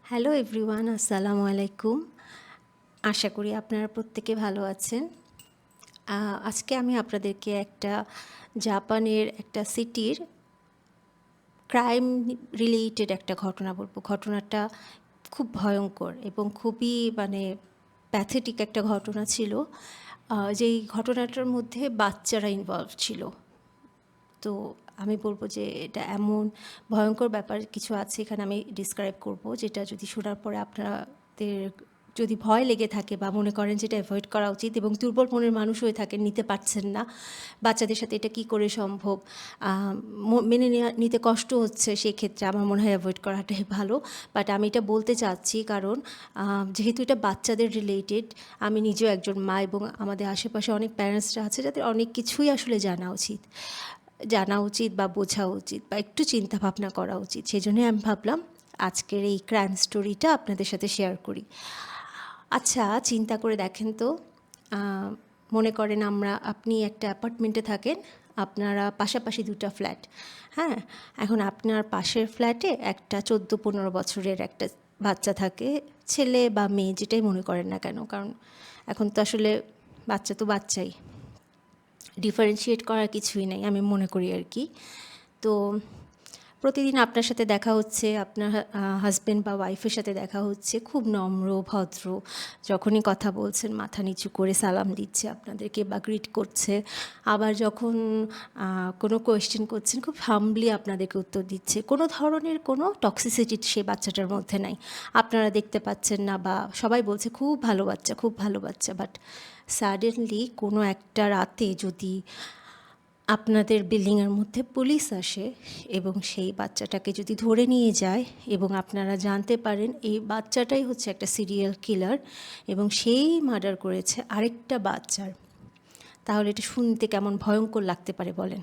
Hello everyone, আসসালামু আলাইকুম। আশা করি আপনারা প্রত্যেকে ভালো আছেন। আজকে আমি আপনাদেরকে একটা জাপানের একটা সিটির ক্রাইম রিলেটেড একটা ঘটনা বলবো। ঘটনাটা খুব ভয়ঙ্কর এবং খুবই প্যাথেটিক একটা ঘটনা ছিল। যেই ঘটনাটার মধ্যে বাচ্চারা ইনভলভ ছিল। তো আমি বলব যে এটা এমন ভয়ঙ্কর ব্যাপার কিছু আছে এখানে আমি ডিসক্রাইব করব, যেটা যদি শোনার পরে আপনাদের যদি ভয় লেগে থাকে বা মনে করেন যেটা অ্যাভয়েড করা উচিত এবং দুর্বল মনের মানুষ হয়ে থাকেন, নিতে পারছেন না, বাচ্চাদের সাথে এটা কি করে সম্ভব, মেনে নিতে কষ্ট হচ্ছে, সেই ক্ষেত্রে আমার মনে হয় অ্যাভয়েড করাটাই ভালো। বাট আমি এটা বলতে চাচ্ছি কারণ যেহেতু এটা বাচ্চাদের রিলেটেড, আমি নিজেও একজন মা এবং আমাদের আশেপাশে অনেক প্যারেন্টসরা আছে যাদের অনেক কিছুই আসলে জানা উচিত বা বোঝা উচিত বা একটু চিন্তা ভাবনা করা উচিত। সেই জন্যই আমি ভাবলাম আজকের এই ক্রাইম স্টোরিটা আপনাদের সাথে শেয়ার করি। আচ্ছা, চিন্তা করে দেখেন তো, মনে করেন আপনি একটা অ্যাপার্টমেন্টে থাকেন, আপনারা পাশাপাশি দুটো ফ্ল্যাট। হ্যাঁ, এখন আপনার পাশের ফ্ল্যাটে একটা 14-15 বছরের একটা বাচ্চা থাকে, ছেলে বা মেয়ে যেটাই মনে করেন না কেন, কারণ এখন তো আসলে বাচ্চা তো বাচ্চাই, ডিফারেন্সিয়েট করার কিছুই নেই আমি মনে করি আর কি। তো প্রতিদিন আপনার সাথে দেখা হচ্ছে, আপনার হাজব্যান্ড বা ওয়াইফের সাথে দেখা হচ্ছে, খুব নম্র ভদ্র, যখনই কথা বলছেন মাথা নিচু করে সালাম দিচ্ছে আপনাদেরকে বা গ্রিট করছে। আবার যখন কোনো কোয়েশ্চেন করছেন খুব হাম্বলি আপনাদেরকে উত্তর দিচ্ছে। কোনো ধরনের কোনো টক্সিসিটি সেই বাচ্চাটার মধ্যে নাই, আপনারা দেখতে পাচ্ছেন না, বা সবাই বলছে খুব ভালো বাচ্চা, খুব ভালো বাচ্চা। বাট সাডেনলি কোনো একটা রাতে যদি আপনাদের বিল্ডিংয়ের মধ্যে পুলিশ আসে এবং সেই বাচ্চাটাকে যদি ধরে নিয়ে যায় এবং আপনারা জানতে পারেন এই বাচ্চাটাই হচ্ছে একটা সিরিয়াল কিলার এবং সেই মার্ডার করেছে আরেকটা বাচ্চার, তাহলে এটা শুনতে কেমন ভয়ঙ্কর লাগতে পারে বলেন।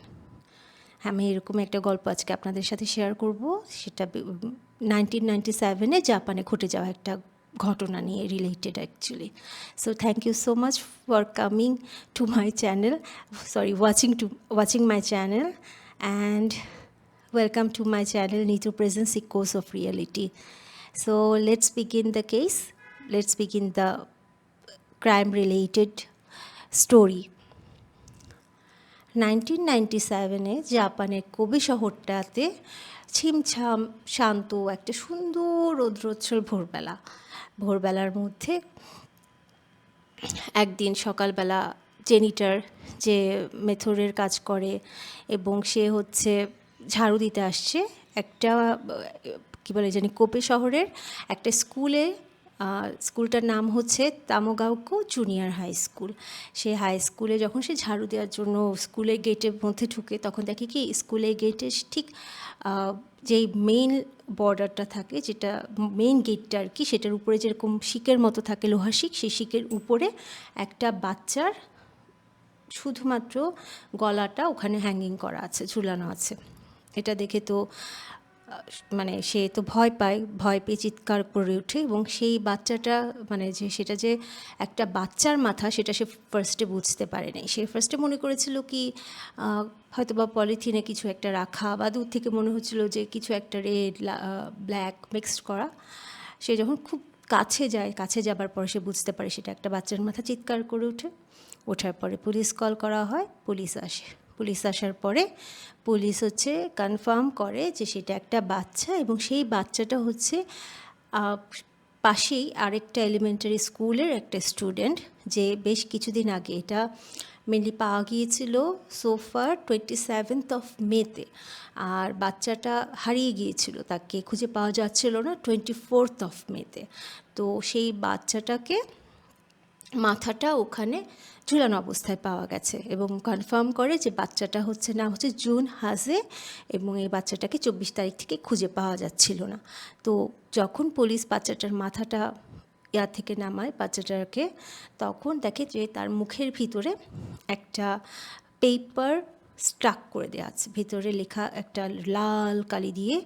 আমি এরকম একটা গল্প আজকে আপনাদের সাথে শেয়ার করব। সেটা 1997-এ জাপানে ঘটে যাওয়া একটা ঘটনা নিয়ে related actually. So thank you so much for coming to my channel, sorry watching my channel, and welcome to my channel Neetu Presents Echoes of Reality. So let's begin the case. Let's begin the crime related story. 1997-এ জাপানের Kobe শহরটাতে ছিমছাম শান্ত একটা সুন্দর রৌদ্রোজ্জ্বল ভোরবেলার মধ্যে একদিন সকালবেলা জেনিটার, যে মেথরের কাজ করে এবং সে হচ্ছে ঝাড়ু দিতে আসছে একটা কী বলে জানি কোবে শহরের একটা স্কুলে। স্কুলটার নাম হচ্ছে তামোগাওকো জুনিয়র হাই স্কুল। সে হাই স্কুলে যখন সে ঝাড়ু দেওয়ার জন্য স্কুলের গেটের মধ্যে ঢুকে, তখন দেখে কি স্কুলের গেটের ঠিক যেই মেইন বর্ডারটা থাকে, যেটা মেইন গেটটা আর কি, সেটার উপরে যেরকম শিকের মতো থাকে, লোহার শিক, সেই শিকের উপরে একটা বাচ্চার শুধুমাত্র গলাটা ওখানে হ্যাঙ্গিং করা আছে, ঝুলানো আছে। এটা দেখে তো সে তো ভয় পেয়ে চিৎকার করে ওঠে এবং সেই বাচ্চাটা সেটা যে একটা বাচ্চার মাথা, সেটা সে ফার্স্টে বুঝতে পারে নাই। সে ফার্স্টে মনে করেছিল কি হয়তো বা পলিথিনে কিছু একটা রাখা, বা দূর থেকে মনে হচ্ছিল যে কিছু একটা রেড ব্ল্যাক মিক্সড করা। সে যখন খুব কাছে যাবার পরে সে বুঝতে পারে সেটা একটা বাচ্চার মাথা। চিৎকার করে ওঠার পরে পুলিশ কল করা হয়, পুলিশ আসার পরে পুলিশ কনফার্ম করে যে সেটা একটা বাচ্চা এবং সেই বাচ্চাটা হচ্ছে পাশেই আরেকটা এলিমেন্টারি স্কুলের একটা স্টুডেন্ট, যে বেশ কিছুদিন আগে এটা মেনলি পাওয়া গিয়েছিল সোফার 27th মেতে, আর বাচ্চাটা হারিয়ে গিয়েছিল, তাকে খুঁজে পাওয়া যাচ্ছিল না 24th মেতে। তো সেই বাচ্চাটাকে মাথাটা ওখানে ঝুলানো অবস্থায় পাওয়া গেছে এবং কনফার্ম করে যে বাচ্চাটা নাম হচ্ছে জুন হাজে এবং এই বাচ্চাটাকে 24 তারিখ থেকে খুঁজে পাওয়া যাচ্ছিল না। তো যখন পুলিশ বাচ্চাটার মাথাটা থেকে নামায় বাচ্চাটাকে, তখন দেখে যে তার মুখের ভিতরে একটা পেপার স্ট্রাক করে দেওয়া আছে, ভিতরে লেখা একটা লাল কালি দিয়ে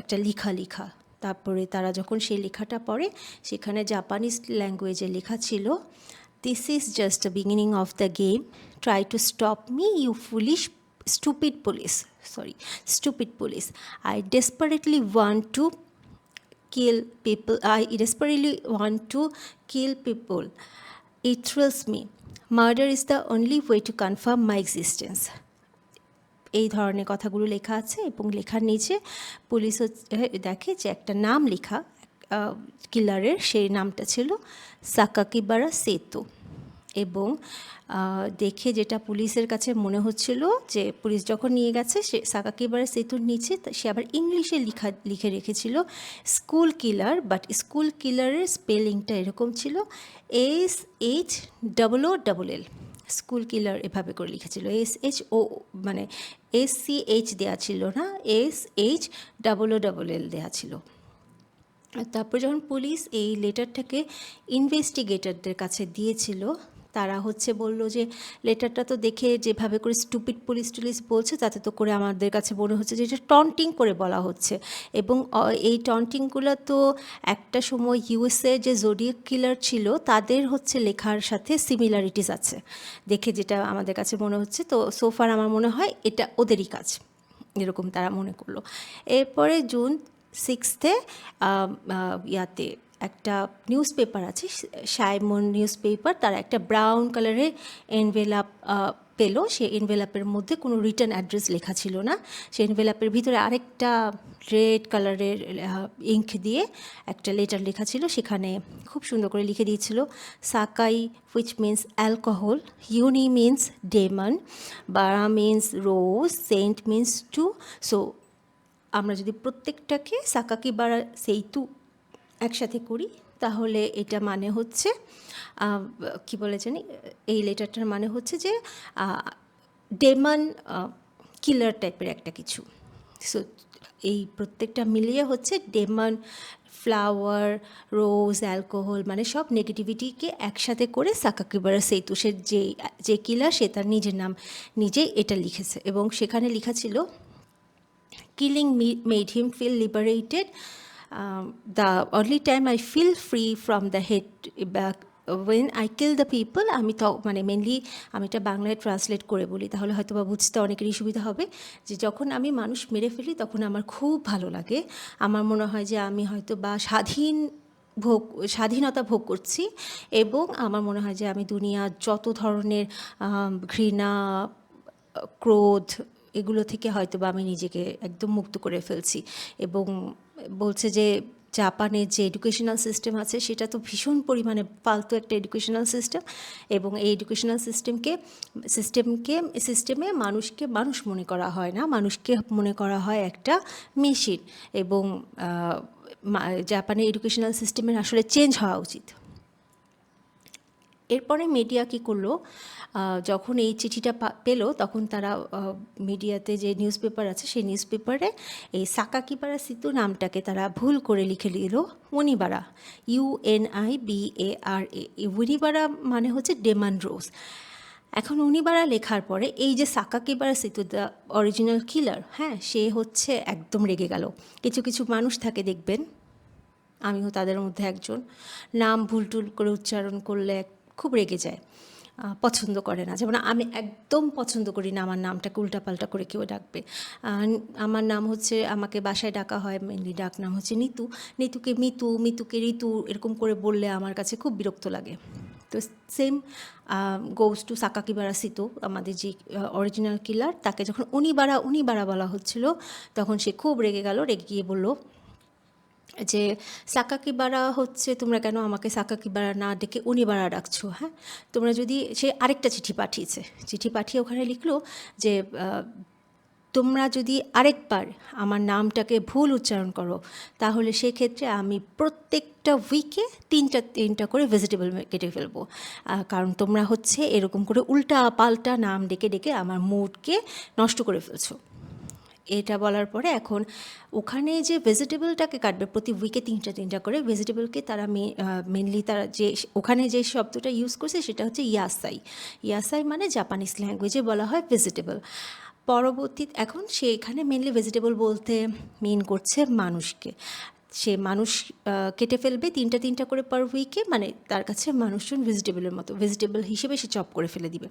একটা লেখা। তারপরে তারা যখন সেই লেখাটা পড়ে, সেখানে জাপানিজ ল্যাঙ্গুয়েজে লেখা ছিল, "This is just the beginning of the game. Try to stop me, you foolish, stupid police. I desperately want to kill people. I desperately want to kill people. It thrills me. Murder is the only way to confirm my existence. এই ধরনের কথাগুলো লেখা আছে এবং লেখার নিচে police দেখে যে একটা নাম লেখা কিলারের, সেই নামটা ছিল সাকাকিবারা সেতু। এবং দেখে যেটা পুলিশের কাছে মনে হচ্ছিল যে পুলিশ যখন নিয়ে গেছে সে সাকাকিবারা সেতুর নিচে সে আবার ইংলিশে লিখে রেখেছিল স্কুল কিলার, বাট স্কুল কিলারের স্পেলিংটা এরকম ছিল SHOOL। স্কুল কিলার এভাবে করে লিখেছিল, SHO মানে SCH দেওয়া ছিল না, SHOOL দেওয়া ছিল। তারপর যখন পুলিশ এই লেটারটাকে ইনভেস্টিগেটরদের কাছে দিয়েছিল, তারা বলল যে লেটারটা তো দেখে যেভাবে করে স্টুপিড পুলিশ টুলিশ বলছে তাতে তো করে আমাদের কাছে মনে হচ্ছে যে এটা টন্টিং করে বলা হচ্ছে। এবং এই টন্টিংগুলো তো একটা সময় ইউএসএ যে জোডিয়াক কিলার ছিল তাদের লেখার সাথে সিমিলারিটিস আছে দেখে, যেটা আমাদের কাছে মনে হচ্ছে। তো সোফার আমার মনে হয় এটা ওদেরই কাজ, এরকম তারা মনে করলো। এরপরে জুন 6 ইয়াতে একটা নিউজ পেপার আছে, সাইমন নিউজ পেপার, তারা একটা ব্রাউন কালারের এনভেলাপ পেলো। সেই এনভেলাপের মধ্যে কোনো রিটার্ন অ্যাড্রেস লেখা ছিল না। সেই এনভেলাপের ভিতরে আরেকটা রেড কালারের ইঙ্ক দিয়ে একটা লেটার লেখা ছিল, সেখানে খুব সুন্দর করে লিখে দিয়েছিল সাকাই, হুইচ মিন্স অ্যালকোহল, ইউনি মিন্স ডেমন, বারা মিন্স রোজ, সেন্ট মিন্স টু। সো আমরা যদি প্রত্যেকটাকে সাকাকিবারা সেইতু একসাথে করি তাহলে এটা মানে হচ্ছে কি বলে জানি, এই লেটারটার মানে হচ্ছে যে ডেমন কিলার টাইপের একটা কিছু। সো এই প্রত্যেকটা মিলিয়ে ডেমন, ফ্লাওয়ার, রোজ, অ্যালকোহল, মানে সব নেগেটিভিটিকে একসাথে করে সাকাকিবারা সেইতু, সে যে কিলার সে তার নিজের নাম নিজেই এটা লিখেছে। এবং সেখানে লেখা ছিল killing me made him feel liberated. The only time I feel free from the hate back when I kill the people, আমি তো মানে মেনলি আমি এটা বাংলায় ট্রান্সলেট করে বলি, তাহলে হয়তো বা বুঝতে অনেকেরই সুবিধা হবে। যে যখন আমি মানুষ মেরে ফেলি তখন আমার খুব ভালো লাগে, আমার মনে হয় যে আমি হয়তো বা স্বাধীনতা ভোগ করছি, এবং আমার মনে হয় যে আমি দুনিয়ার যত ধরনের ঘৃণা, ক্রোধ, এগুলো থেকে হয়তো বা আমি নিজেকে একদম মুক্ত করে ফেলছি। এবং বলছে যে জাপানের যে এডুকেশনাল সিস্টেম আছে সেটা তো ভীষণ পরিমাণে ফালতু একটা এডুকেশনাল সিস্টেম, এবং এই এডুকেশনাল সিস্টেমে মানুষকে মানুষ মনে করা হয় না, মানুষকে মনে করা হয় একটা মেশিন। এবং জাপানের এডুকেশনাল সিস্টেমের আসলে চেঞ্জ হওয়া উচিত। এরপরে মিডিয়া কী করলো, যখন এই চিঠিটা পেলো তখন তারা মিডিয়াতে যে নিউজ পেপার আছে সেই নিউজ পেপারে এই সাকাকিবারা সেতু নামটাকে তারা ভুল করে লিখে দিল উনিবারা, UNIBARA। উনিবারা মানে হচ্ছে ডেমন রোজ। এখন উনিবারা লেখার পরে এই যে সাকাকিবারা সেতু দ্য অরিজিনাল কিলার, হ্যাঁ, সে একদম রেগে গেল। কিছু কিছু মানুষ থাকে দেখবেন, আমিও তাদের মধ্যে একজন, নাম ভুলটুল করে উচ্চারণ করলে খুব রেগে যায়, পছন্দ করে না। যেমন আমি একদম পছন্দ করি না আমার নামটাকে উল্টাপাল্টা করে কেউ ডাকবে। আমার নাম আমাকে বাসায় ডাকা হয়, মেনলি ডাক নাম নিতু, নিতুকে মিতু, মিতুকে ঋতু, এরকম করে বললে আমার কাছে খুব বিরক্ত লাগে। তো সেম গোজ টু সাকাকিবারা সেতু, আমাদের যে অরিজিনাল কিলার, তাকে যখন উনিবারা বলা হচ্ছিল তখন সে খুব রেগে গেল, রেগে গিয়ে বলল যে সাকাকিবারা তোমরা কেন আমাকে সাকাকিবারা না ডেকে উনিবারা ডাকছো? হ্যাঁ, তোমরা যদি, সে আরেকটা চিঠি পাঠিয়ে ওখানে লিখলো যে তোমরা যদি আরেকবার আমার নামটাকে ভুল উচ্চারণ করো তাহলে সেক্ষেত্রে আমি প্রত্যেকটা উইকে তিনটা করে ভেজিটেবল কেটে ফেলবো, কারণ তোমরা এরকম করে উল্টা পাল্টা নাম ডেকে আমার মুডকে নষ্ট করে ফেলছো। এটা বলার পরে এখন ওখানে যে ভেজিটেবলটাকে কাটবে প্রতি উইকে তিনটা করে ভেজিটেবলকে তারা মেনলি তারা যে ওখানে যে শব্দটা ইউজ করছে সেটা ইয়াসাই মানে জাপানিজ ল্যাঙ্গুয়েজে বলা হয় ভেজিটেবল। এখন সে এখানে মেনলি ভেজিটেবল বলতে মিন করছে মানুষকে, সে মানুষ কেটে ফেলবে তিনটা করে পার উইকে, মানে তার কাছে মানুষজন ভেজিটেবলের মতো, ভেজিটেবল হিসেবে সে চপ করে ফেলে দিবে।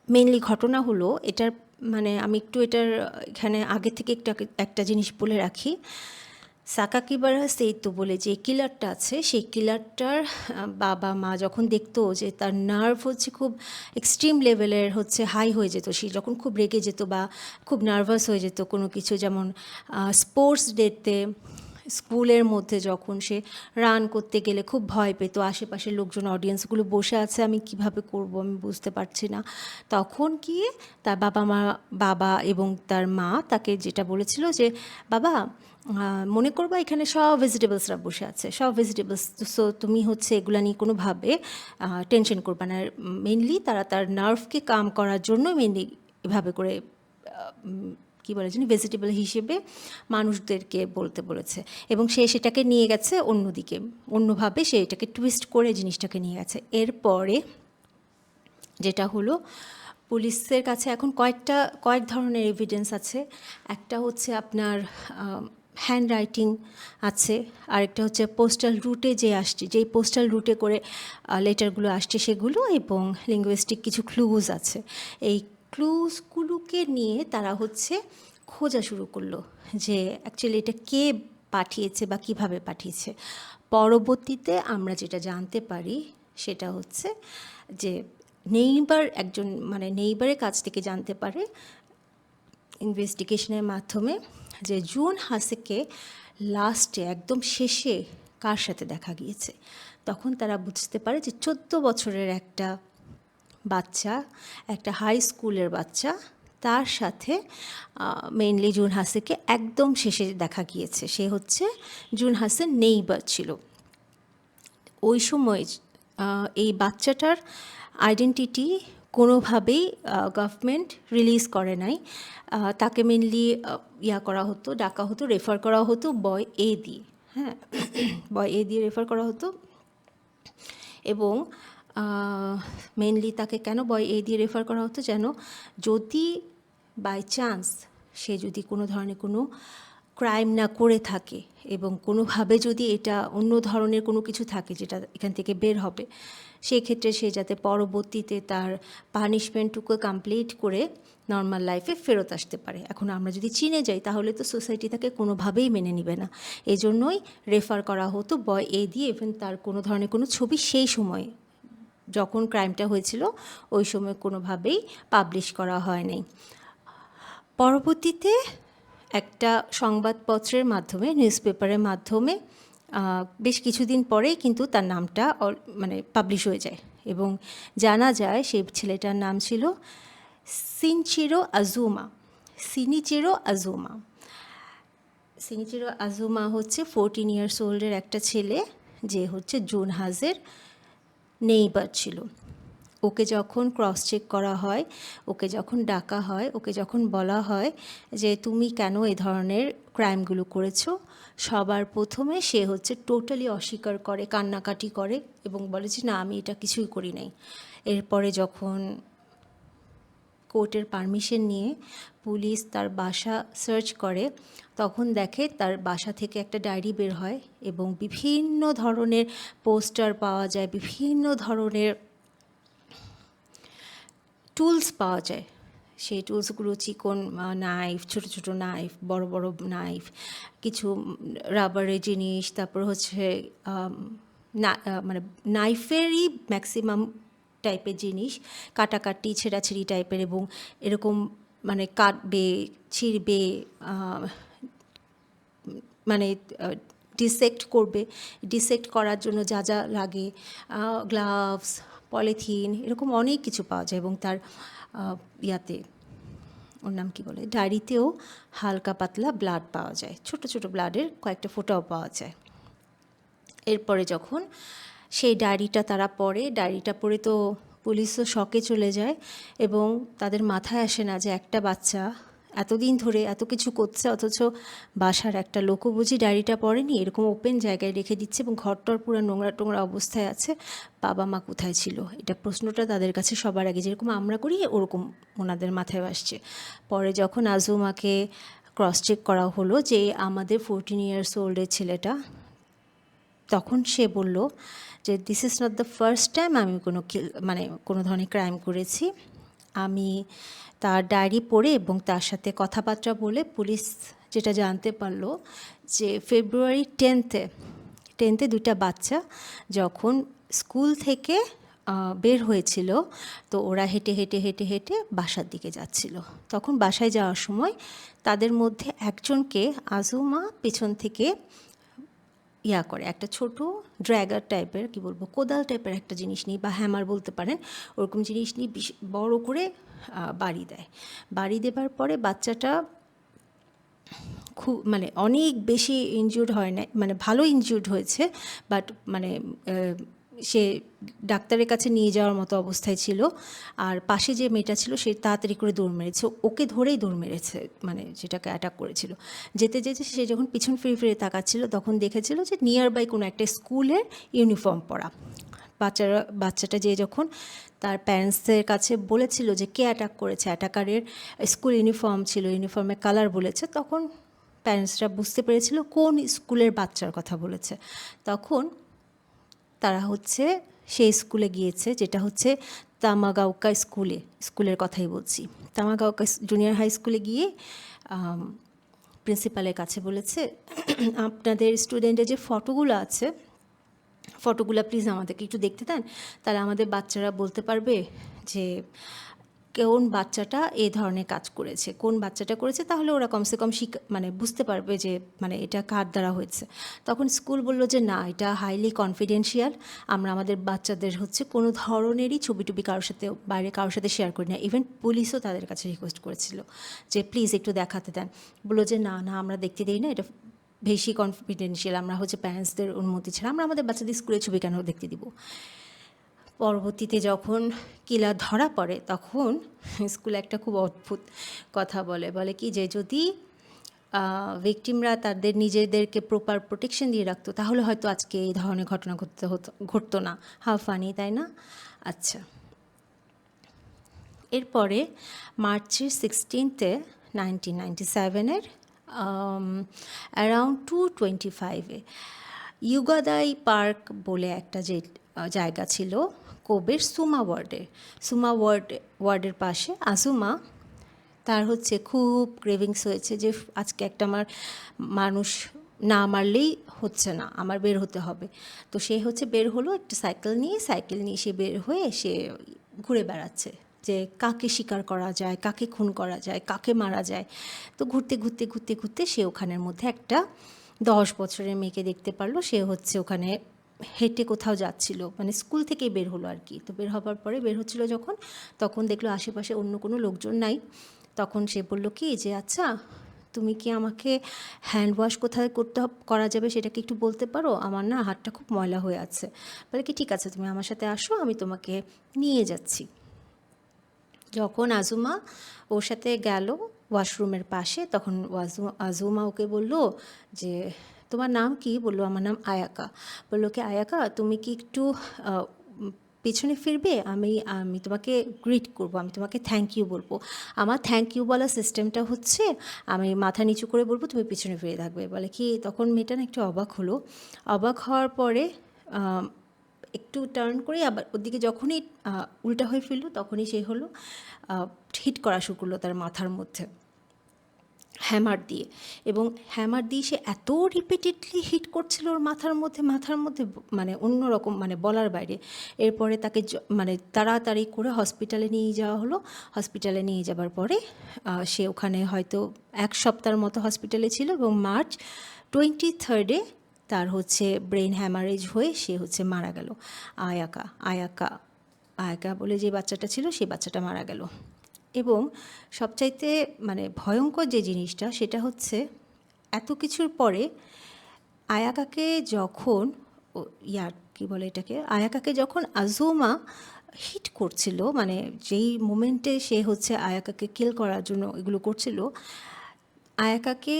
মেনলি ঘটনা হলো এটার মানে আমি একটু এটার এখানে আগে থেকে একটা জিনিস বলে রাখি। সাকাকিবারা সেইতো বলে যে কিলারটা আছে, সেই কিলারটার বাবা মা যখন দেখতো যে তার নার্ভ হচ্ছে খুব এক্সট্রিম লেভেলের হচ্ছে হাই হয়ে যেত, সে যখন খুব রেগে যেত বা খুব নার্ভাস হয়ে যেত কোনো কিছু, যেমন স্পোর্টস ডেতে স্কুলের মধ্যে যখন সে রান করতে গেলে খুব ভয় পেত, আশেপাশের লোকজন অডিয়েন্সগুলো বসে আছে, আমি কিভাবে করব আমি বুঝতে পারছি না, তখন গিয়ে তার বাবা এবং তার মা তাকে যেটা বলেছিল যে বাবা মনে করবা এখানে সব ভেজিটেবলসরা বসে আছে, সব ভেজিটেবলস, সো তুমি হচ্ছে এগুলো নিয়ে কোনোভাবে টেনশন করবা না। মেনলি তারা তার নার্ভকে কাম করার জন্য মেনলি এভাবে করে কী বলে জানি ভেজিটেবল হিসেবে মানুষদেরকে বলতে বলেছে, এবং সে সেটাকে নিয়ে গেছে অন্যদিকে, অন্যভাবে সে এটাকে টুইস্ট করে জিনিসটাকে নিয়ে গেছে। এরপরে যেটা হলো, পুলিশের কাছে এখন কয়েক ধরনের এভিডেন্স আছে। একটা হচ্ছে আপনার হ্যান্ড রাইটিং আছে, আরেকটা হচ্ছে পোস্টাল রুটে যেই পোস্টাল রুটে করে লেটারগুলো আসছে সেগুলো, এবং লিঙ্গুইস্টিক কিছু ক্লুজ আছে। এই ক্লুজগুলোকে নিয়ে তারা হচ্ছে খোঁজা শুরু করলো যে অ্যাকচুয়ালি এটা কে পাঠিয়েছে বা কিভাবে পাঠিয়েছে। পরবর্তীতে আমরা যেটা জানতে পারি সেটা হচ্ছে যে একজন নেইবারের কাছ থেকে জানতে পারে ইনভেস্টিগেশনের মাধ্যমে যে জুন হাসেকে লাস্টে একদম শেষে কার সাথে দেখা গিয়েছে। তখন তারা বুঝতে পারে যে 14 বছরের একটা বাচ্চা, একটা হাই স্কুলের বাচ্চা, তার সাথে মেইনলি জুন হাসেকে একদম শেষে দেখা গিয়েছে। সে হচ্ছে জুন হাসের নেইবার ছিল। ওই সময় এই বাচ্চাটার আইডেন্টিটি কোনোভাবেই গভর্নমেন্ট রিলিজ করে নাই। তাকে মেনলি ডাকা হতো, রেফার করা হতো বয় এ দিয়ে, হ্যাঁ, বয় এ দিয়ে রেফার করা হতো। এবং মেনলি তাকে কেন বয় এ দিয়ে রেফার করা হতো, যেন যদি বাই চান্স সে যদি কোনো ধরনের কোনো ক্রাইম না করে থাকে এবং কোনোভাবে যদি এটা অন্য ধরনের কোনো কিছু থাকে যেটা এখান থেকে বের হবে, সেই ক্ষেত্রে সে যাতে পরবর্তীতে তার পানিশমেন্টটুকু কমপ্লিট করে নর্মাল লাইফে ফেরত আসতে পারে। এখন আমরা যদি চীনে যাই তাহলে তো সোসাইটি তাকে কোনোভাবেই মেনে নিবে না, এই জন্যই রেফার করা হতো বয় এ দিয়ে। ইভেন তার কোনো ধরনের কোনো ছবি সেই সময় যখন ক্রাইমটা হয়েছিল ওই সময় কোনোভাবেই পাবলিশ করা হয়নি। পরবর্তীতে একটা সংবাদপত্রের মাধ্যমে, নিউজপেপারের মাধ্যমে বেশ কিছুদিন পরেই কিন্তু তার নামটা পাবলিশ হয়ে যায়, এবং জানা যায় সেই ছেলেটার নাম ছিল সিনিচিরো আজুমা হচ্ছে 14 ইয়ার্স ওল্ডের একটা ছেলে, যে হচ্ছে জুন হাজের নেইবার ছিল। ওকে যখন ক্রস চেক করা হয়, ওকে যখন ডাকা হয়, ওকে যখন বলা হয় যে তুমি কেন এই ধরনের ক্রাইমগুলো করেছো, সবার প্রথমে সে হচ্ছে টোটালি অস্বীকার করে, কান্নাকাটি করে এবং বলে যে না, আমি এটা কিছুই করি নাই। এরপরে যখন কোর্টের পারমিশন নিয়ে পুলিশ তার বাসা সার্চ করে, তখন দেখে তার বাসা থেকে একটা ডায়েরি বের হয় এবং বিভিন্ন ধরনের পোস্টার পাওয়া যায়, বিভিন্ন ধরনের টুলস পাওয়া যায়। সেই টুলসগুলো চিকন নাইফ, ছোট ছোট নাইফ, বড় বড় নাইফ, কিছু রাবারের জিনিস, তারপর হচ্ছে নাইফেরই ম্যাক্সিমাম টাইপের জিনিস, কাটাকাটি ছেঁড়াছিঁড়ি টাইপের, এবং এরকম কাটবে, ছিঁড়বে, ডিসেক্ট করার জন্য যা যা লাগে, গ্লাভস, পলিথিন, এরকম অনেক কিছু পাওয়া যায়। এবং তার ওর নাম কী বলে, ডায়েরিতেও হালকা পাতলা ব্লাড পাওয়া যায়, ছোট ছোট ব্লাডের কয়েকটা ফোঁটাও পাওয়া যায়। এরপরে যখন সেই ডায়েরিটা তারা পড়ে, ডায়েরিটা পড়ে তো পুলিশও শকে চলে যায়, এবং তাদের মাথায় আসে না যে একটা বাচ্চা এতদিন ধরে এত কিছু করছে, অথচ বাসার একটা লোকও বুঝি ডায়েরিটা পড়েনি, এরকম ওপেন জায়গায় রেখে দিচ্ছে, এবং ঘরটার পুরো নোংরা টোংরা অবস্থায় আছে। বাবা মা কোথায় ছিল, এটা প্রশ্নটা তাদের কাছে সবার আগে যেরকম আমরা করি ওরকম ওনাদের মাথায় আসছে। পরে যখন আজুমাকে ক্রস চেক করা হলো যে আমাদের 14 ইয়ার্স ওল্ডের ছেলেটা, তখন সে বলল যে this is not the first time আমি কোনো ধরনের ক্রাইম করেছি, আমি তার ডায়েরি পড়ে এবং তার সাথে কথাবার্তা বলে পুলিশ যেটা জানতে পারলো যে ফেব্রুয়ারি 10-এ দুইটা বাচ্চা যখন স্কুল থেকে বের হয়েছিল, তো ওরা হেঁটে হেঁটে হেঁটে হেঁটে বাসার দিকে যাচ্ছিল। তখন বাসায় যাওয়ার সময় তাদের মধ্যে একজনকে আজুমা পেছন থেকে করে, একটা ছোট ড্র্যাগার টাইপের, কি বলবো, কোদাল টাইপের একটা জিনিস নিয়ে, বা হ্যামার বলতে পারেন, ওরকম জিনিস নিয়ে বড় করে বাড়ি দেয়। বাড়ি দেবার পরে বাচ্চাটা খুব মানে অনেক বেশি ইনজিউর্ড হয় না, মানে ভালো ইনজিউর্ড হয়েছে, বাট মানে সে ডাক্তারের কাছে নিয়ে যাওয়ার মতো অবস্থায় ছিল। আর পাশে যে মেয়েটা ছিল সে তাড়াতাড়ি করে দৌড় মেরেছে, ওকে ধরেই দৌড় মেরেছে, মানে যেটাকে অ্যাটাক করেছিল। যেতে যেতে সে যখন পিছন ফিরে ফিরে তাকাচ্ছিল তখন দেখেছিল যে নিয়ার বাই কোনো একটা স্কুলের ইউনিফর্ম পরা বাচ্চাটা যে যখন তার প্যারেন্টসদের কাছে বলেছিল যে কে অ্যাটাক করেছে, অ্যাটাকারের স্কুল ইউনিফর্ম ছিল, ইউনিফর্মের কালার বলেছে, তখন প্যারেন্টসরা বুঝতে পেরেছিল কোন স্কুলের বাচ্চার কথা বলেছে। তখন তারা সেই স্কুলে গিয়েছে, যেটা তামাগাওকা স্কুলের কথাই বলছি। তামাগাওকা জুনিয়র হাই স্কুলে গিয়ে প্রিন্সিপালের কাছে বলেছে, আপনাদের স্টুডেন্টের যে ফটোগুলো আছে, ফটোগুলো প্লিজ আমাদেরকে একটু দেখতে দেন, তাহলে আমাদের বাচ্চারা বলতে পারবে যে কোন বাচ্চাটা এই ধরনের কাজ করেছে, কোন বাচ্চাটা করেছে, তাহলে ওরা কমসে কম মানে বুঝতে পারবে যে মানে এটা কার দ্বারা হয়েছে। তখন স্কুল বলল যে না, এটা হাইলি কনফিডেন্সিয়াল, আমরা আমাদের বাচ্চাদের কোনো ধরনেরই ছবি টবি কারোর সাথে, বাইরে কারোর সাথে শেয়ার করি না। ইভেন পুলিশও তাদের কাছে রিকোয়েস্ট করেছিল যে প্লিজ একটু দেখাতে দেন। বললো যে না না, আমরা দেখতে দিই না, এটা বেশি কনফিডেন্সিয়াল, আমরা প্যারেন্টসদের অনুমতি ছাড়া আমরা আমাদের বাচ্চাদের স্কুলের ছবি কেন দেখতে দিব। পরবর্তীতে যখন কিলার ধরা পড়ে তখন স্কুলে একটা খুব অদ্ভুত কথা বলে কি যে যদি ভিকটিমরা তাদের নিজেদেরকে প্রপার প্রোটেকশন দিয়ে রাখতো তাহলে হয়তো আজকে এই ধরনের ঘটনা ঘটতো না। হাউ ফানি, তাই না? আচ্ছা, এরপরে মার্চের 16-এ 1997-এর অ্যারাউন্ড 2:25-এ ইউগাদাই পার্ক বলে একটা যে জায়গা ছিল কোবের সুমা ওয়ার্ডের পাশে, আজুমা তার খুব ক্রেভিংস হয়েছে যে আজকে একটা মানুষ না মারলেই হচ্ছে না, আমার বের হতে হবে। তো সে বের হলো একটা সাইকেল নিয়ে সে বের হয়ে সে ঘুরে বেড়াচ্ছে যে কাকে শিকার করা যায়, কাকে খুন করা যায়, কাকে মারা যায়। তো ঘুরতে ঘুরতে ঘুরতে ঘুরতে সে ওখানের মধ্যে একটা 10 বছরের মেয়েকে দেখতে পারলো। সে ওখানে হেঁটে কোথাও যাচ্ছিল, মানে স্কুল থেকেই বের হলো আর কি। তো বের হবার পরে বের হচ্ছিল যখন, তখন দেখলো আশেপাশে অন্য কোনো লোকজন নাই। তখন সে বলল কি যে আচ্ছা, তুমি কি আমাকে হ্যান্ড ওয়াশ কোথায় করা যাবে সেটা কি একটু বলতে পারো? আমার না হাতটা খুব ময়লা হয়ে আছে। বলে কি ঠিক আছে, তুমি আমার সাথে আসো, আমি তোমাকে নিয়ে যাচ্ছি। যখন আজুমা ওর সাথে গেল ওয়াশরুমের পাশে, তখন আজুমা ওকে বলল যে তোমার নাম কি? বললো আমার নাম আয়াকা। বললো কি আয়াকা, তুমি কি একটু পেছনে ফিরবে, আমি তোমাকে গ্রিট করবো, আমি তোমাকে থ্যাংক ইউ বলবো। আমার থ্যাংক ইউ বলার সিস্টেমটা আমি মাথা নিচু করে বলবো, তুমি পেছনে ফিরে থাকবে। বলে কি তখন মেয়েটা না একটু অবাক হলো। অবাক হওয়ার পরে একটু টার্ন করে আবার ওদিকে যখনই উল্টা হয়ে ফিরল তখনই সে হিট করা শুরু করলো তার মাথার মধ্যে হ্যামার দিয়ে। এবং হ্যামার দিয়ে সে এত রিপিটেডলি হিট করছিল ওর মাথার মধ্যে মানে অন্যরকম, মানে বলার বাইরে। এরপরে তাকে মানে তাড়াতাড়ি করে হসপিটালে নিয়ে যাওয়া হলো। হসপিটালে নিয়ে যাবার পরে সে ওখানে হয়তো 1 সপ্তাহের মতো হসপিটালে ছিল এবং মার্চ 23-এ তার ব্রেন হ্যামারেজ হয়ে সে মারা গেল। আয়াকা বলে যে বাচ্চাটা ছিল, সেই বাচ্চাটা মারা গেল। এবং সবচাইতে মানে ভয়ঙ্কর যে জিনিসটা সেটা এত কিছুর পরে আয়াকাকে যখন আয়াকাকে যখন আজুমা হিট করছিল, মানে যেই মোমেন্টে সে আয়াকাকে কিল করার জন্য এগুলো করছিল, আয়াকাকে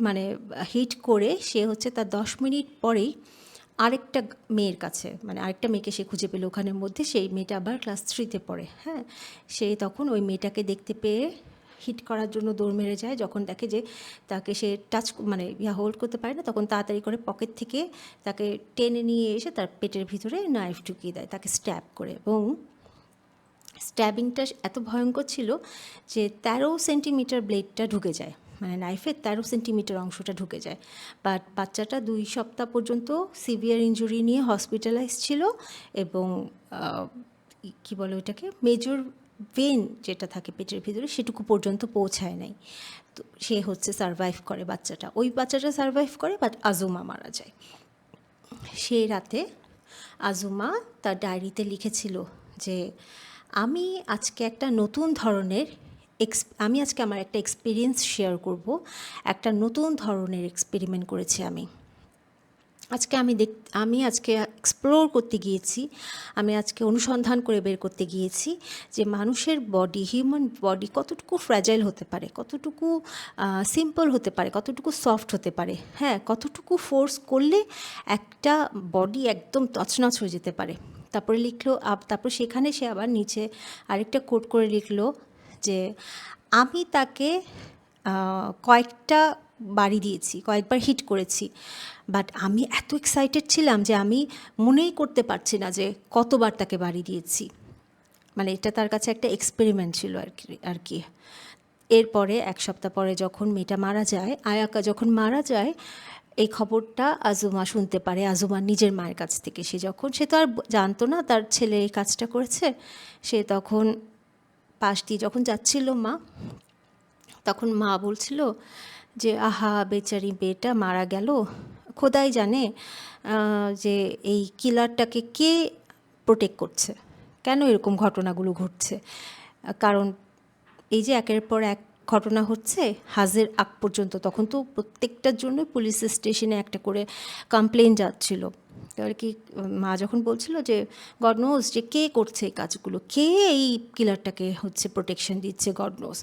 মানে হিট করে সে তার 10 মিনিট পরেই আরেকটা মেয়ের কাছে, মানে আরেকটা মেয়েকে সে খুঁজে পেল ওখানের মধ্যে। সেই মেয়েটা আবার ক্লাস 3-তে পড়ে। হ্যাঁ, সে তখন ওই মেয়েটাকে দেখতে পেয়ে হিট করার জন্য দৌড় মেরে যায়। যখন দেখে যে তাকে সে টাচ মানে হোল্ড করতে পারে না, তখন তাড়াতাড়ি করে পকেট থেকে তাকে টেনে নিয়ে এসে তার পেটের ভিতরে নাইফ ঢুকিয়ে দেয়, তাকে স্ট্যাব করে। এবং স্ট্যাবিংটা এত ভয়ঙ্কর ছিল যে 13 সেন্টিমিটার ব্লেডটা ঢুকে যায়, মানে নাইফের 13 সেন্টিমিটার অংশটা ঢুকে যায়। বাট বাচ্চাটা 2 সপ্তাহ পর্যন্ত সিভিয়ার ইনজুরি নিয়ে হসপিটালাইজ ছিল এবং কী বলে ওইটাকে, মেজর ভেন যেটা থাকে পেটের ভিতরে সেটুকু পর্যন্ত পৌঁছায় নাই। তো সে হচ্ছে সারভাইভ করে বাচ্চাটা, ওই বাচ্চাটা সারভাইভ করে, বাট আজুমা মারা যায়। সেই রাতে আজুমা তার ডায়েরিতে লিখেছিল যে আমি আজকে একটা নতুন ধরনের আমি আজকে আমার একটা এক্সপিরিয়েন্স শেয়ার করব। একটা নতুন ধরনের এক্সপেরিমেন্ট করেছি আমি আজকে। আমি আজকে এক্সপ্লোর করতে গিয়েছি, আমি আজকে অনুসন্ধান করে বের করতে গিয়েছি যে মানুষের বডি, হিউম্যান বডি কতটুকু ফ্র্যাজাইল হতে পারে, কতটুকু সিম্পল হতে পারে, কতটুকু সফট হতে পারে, হ্যাঁ, কতটুকু ফোর্স করলে একটা বডি একদম তছনছ হয়ে যেতে পারে। তারপরে লিখলো, তারপর সেখানে সে আবার নিচে আরেকটা কোট করে লিখলো যে আমি তাকে কয়েকটা বাড়ি দিয়েছি, কয়েকবার হিট করেছি, বাট আমি এত এক্সাইটেড ছিলাম যে আমি মনেই করতে পারছি না যে কতবার তাকে বাড়ি দিয়েছি। মানে এটা তার কাছে একটা এক্সপেরিমেন্ট ছিল আর কি। এরপরে 1 সপ্তাহ পরে যখন মেয়েটা মারা যায়, আয়াকা যখন মারা যায়, এই খবরটা আজুমা শুনতে পারে আজুমার নিজের মায়ের কাছ থেকে। সে তো আর জানতো না তার ছেলে এই কাজটা করেছে। সে তখন পাশ দিয়ে যখন যাচ্ছিল মা, তখন মা বলছিল যে আহা বেচারি মেয়েটা মারা গেল, খোদাই জানে যে এই কিলারটাকে কে প্রোটেক্ট করছে, কেন এরকম ঘটনাগুলো ঘটছে। কারণ এই যে একের পর এক ঘটনা হচ্ছে হাজের আগ পর্যন্ত, তখন তো প্রত্যেকটার জন্য পুলিশ স্টেশনে একটা করে কমপ্লেন যাচ্ছিল। আর কি মা যখন বলছিল যে গড নোজ যে কে করছে এই কাজগুলো, কে এই কিলারটাকে হচ্ছে প্রোটেকশন দিচ্ছে, গড নোজ।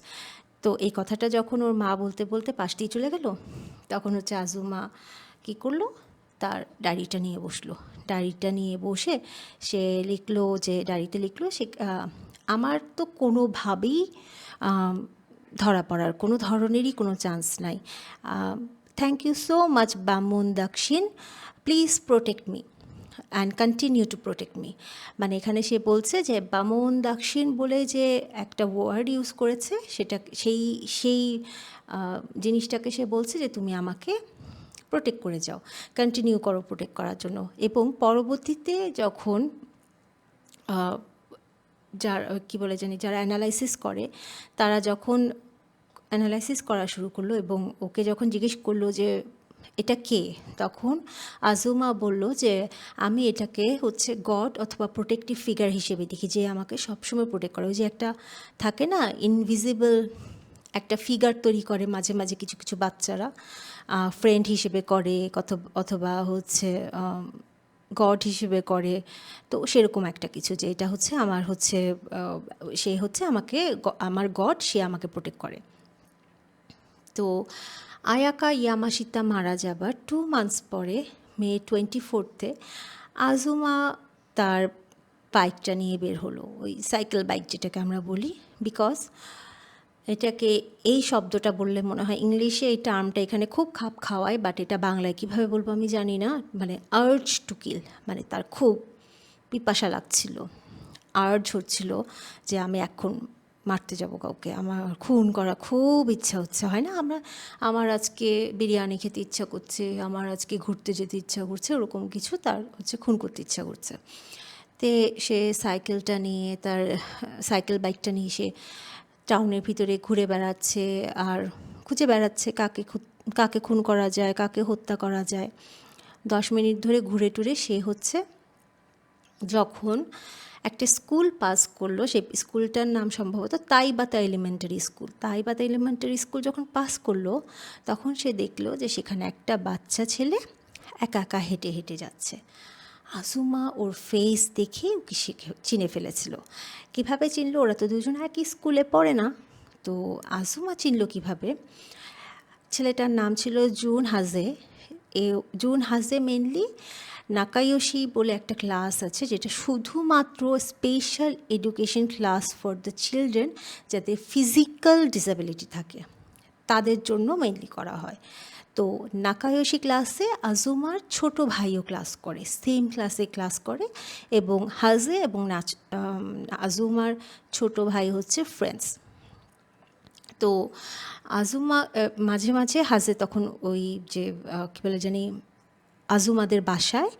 তো এই কথাটা যখন ওর মা বলতে বলতে পাশ দিয়ে চলে গেল, তখন হচ্ছে আজুমা কী করলো, তার ডায়েরিটা নিয়ে বসলো। ডায়েরিটা নিয়ে বসে সে লিখলো, যে ডায়েরিতে লিখলো সে আমার তো কোনোভাবেই ধরা পড়ার কোনো ধরনেরই কোনো চান্স নাই। থ্যাংক ইউ সো মাচ বামুন দাক্ষিণ, please protect me and continue to protect me. মানে এখানে সে বলছে যে বামুন দাক্ষিণ বলে যে একটা ওয়ার্ড ইউজ করেছে, সেটা সেই জিনিসটাকে সে বলছে যে তুমি আমাকে প্রোটেক্ট করে যাও, কন্টিনিউ করো প্রোটেক্ট করার জন্য। এবং পরবর্তীতে যখন যারা অ্যানালাইসিস করে, তারা যখন অ্যানালাইসিস করা শুরু করলো এবং ওকে যখন জিজ্ঞেস করলো যে এটা কে, তখন আজুমা বলল যে আমি এটাকে হচ্ছে গড অথবা প্রোটেক্টিভ ফিগার হিসেবে দেখি, যে আমাকে সবসময় প্রোটেক্ট করে। ওই যে একটা থাকে না ইনভিজিবল একটা ফিগার তৈরি করে মাঝে মাঝে কিছু কিছু বাচ্চারা, ফ্রেন্ড হিসেবে করে অথবা হচ্ছে গড হিসেবে করে। তো সেরকম একটা কিছু, যে এটা হচ্ছে আমার হচ্ছে সে হচ্ছে আমাকে, আমার গড, সে আমাকে প্রোটেক্ট করে। তো আয়াকা ইয়ামাশিতা মারা যাবার 2 মান্থস পরে, মে 24 আজুমা তার বাইকটা নিয়ে বের হলো, ওই সাইকেল বাইক যেটাকে আমরা বলি। বিকজ এটাকে, এই শব্দটা বললে মনে হয় ইংলিশে এই টার্মটা এখানে খুব খাপ খাওয়ায়, বাট এটা বাংলায় কীভাবে বলবো আমি জানি না। মানে আর্জ টু কিল, মানে তার খুব পিপাসা লাগছিল, আর্জ হচ্ছিল যে আমি এখন মারতে যাব কাউকে, আমার খুন করা খুব ইচ্ছা হচ্ছে, হয় না আমার আজকে বিরিয়ানি খেতে ইচ্ছা করছে, আমার আজকে ঘুরতে যেতে ইচ্ছা করছে, ওরকম কিছু তার হচ্ছে খুন করতে ইচ্ছা করছে। তে সে সাইকেলটা নিয়ে, তার সাইকেল বাইকটা নিয়ে সে টাউনের ভিতরে ঘুরে বেড়াচ্ছে আর খুঁজে বেড়াচ্ছে কাকে খুন করা যায়, কাকে হত্যা করা যায়। 10 মিনিট ধরে ঘুরে টুরে সে হচ্ছে যখন একটা স্কুল পাস করলো, সেই স্কুলটার নাম সম্ভবত তাইবাতা এলিমেন্টারি স্কুল। তাইবাতা এলিমেন্টারি স্কুল যখন পাস করলো, তখন সে দেখলো যে সেখানে একটা বাচ্চা ছেলে একা একা হেঁটে হেঁটে যাচ্ছে। আজুমা ওর ফেস দেখে ওকে চিনে ফেলেছিল। কিভাবে চিনলো? ওরা তো দুজন একই স্কুলে পড়ে না, তো আজুমা চিনলো কিভাবে? ছেলেটার নাম ছিল জুন হাজে। জুন হাজে মেনলি নাকায়োশি বলে একটা ক্লাস আছে, যেটা শুধুমাত্র special education class for the children, যাতে ফিজিক্যাল ডিসেবিলিটি থাকে, তাদের জন্য মেনলি করা হয়। তো নাকায়োশি ক্লাসে আজুমার ছোট ভাইও ক্লাস করে, সেম ক্লাসে ক্লাস করে, এবং হাজে এবং আজুমার ছোট ভাই হচ্ছে ফ্রেন্ডস। তো আজুমা মাঝে মাঝে হাজে তখন ওই যে কী বলে জানি আজুমাদের বাসায়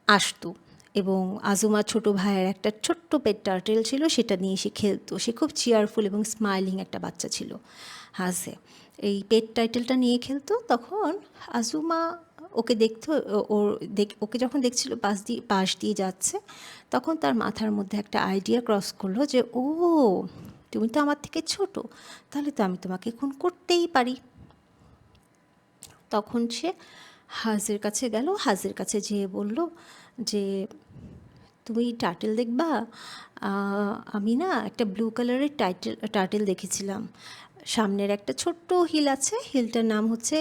আসতো, এবং আজুমা ছোট ভাইয়ের একটা ছোট্ট পেট টার্টেল ছিল, সেটা নিয়ে সে খেলতো। সে খুব চেয়ারফুল এবং স্মাইলিং একটা বাচ্চা ছিল হাজে। এই পেট টাইটেলটা নিয়ে খেলতো। তখন আজুমা ওকে দেখতো, ওকে যখন দেখছিল পাশ দিয়ে যাচ্ছে, তখন তার মাথার মধ্যে একটা আইডিয়া ক্রস করলো যে ও, তুমি তো আমার থেকে ছোট, তাহলে তো আমি তোমাকে খুন করতেই পারি। তখন সে হাজের কাছে গেল, হাজের কাছে যেয়ে বলল যে তুমি টার্টেল দেখবা, আমি না একটা ব্লু কালারের টার্টেল দেখেছিলাম, সামনের একটা ছোট্ট হিল আছে, হিলটার নাম হচ্ছে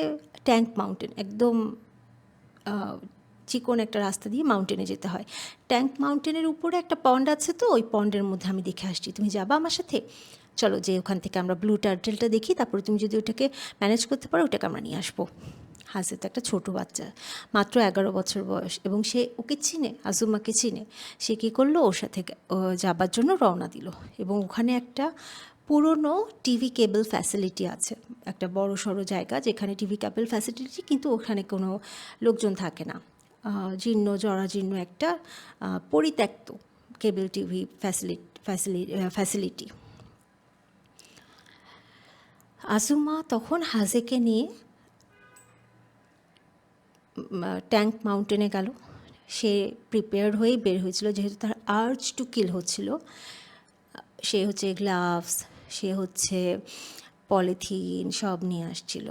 ট্যাঙ্ক মাউন্টেন, একদম চিকন একটা রাস্তা দিয়ে মাউন্টেনে যেতে হয়। ট্যাঙ্ক মাউন্টেনের উপরে একটা পন্ড আছে, তো ওই পন্ডের মধ্যে আমি দেখে আসছি, তুমি যাবা আমার সাথে? চলো যে ওখান থেকে আমরা ব্লু টার্টেলটা দেখি, তারপরে তুমি যদি ওটাকে ম্যানেজ করতে পারো ওটাকে আমরা নিয়ে আসবো। হাজে তো একটা ছোটো বাচ্চা, মাত্র 11 বছর বয়স, এবং সে ওকে চিনে, আজুমাকে চিনে। সে কী করলো, ওর সাথে যাবার জন্য রওনা দিল, এবং ওখানে একটা পুরনো টিভি কেবল ফ্যাসিলিটি আছে, একটা বড় সড়ো জায়গা যেখানে টিভি কেবল ফ্যাসিলিটি, কিন্তু ওখানে কোনো লোকজন থাকে না, জীর্ণ জরাজীর্ণ একটা পরিত্যক্ত কেবল টিভি ফ্যাসিলিটি। আজুমা তখন হাজেকে নিয়ে ট্যাঙ্ক মাউন্টেনে গেল। সে প্রিপেয়ার্ড হয়েই বের হয়েছিল, যেহেতু তার আর্জ টু কিল হচ্ছিল। সে হচ্ছে গ্লাভস, সে হচ্ছে পলিথিন সব নিয়ে আসছিল।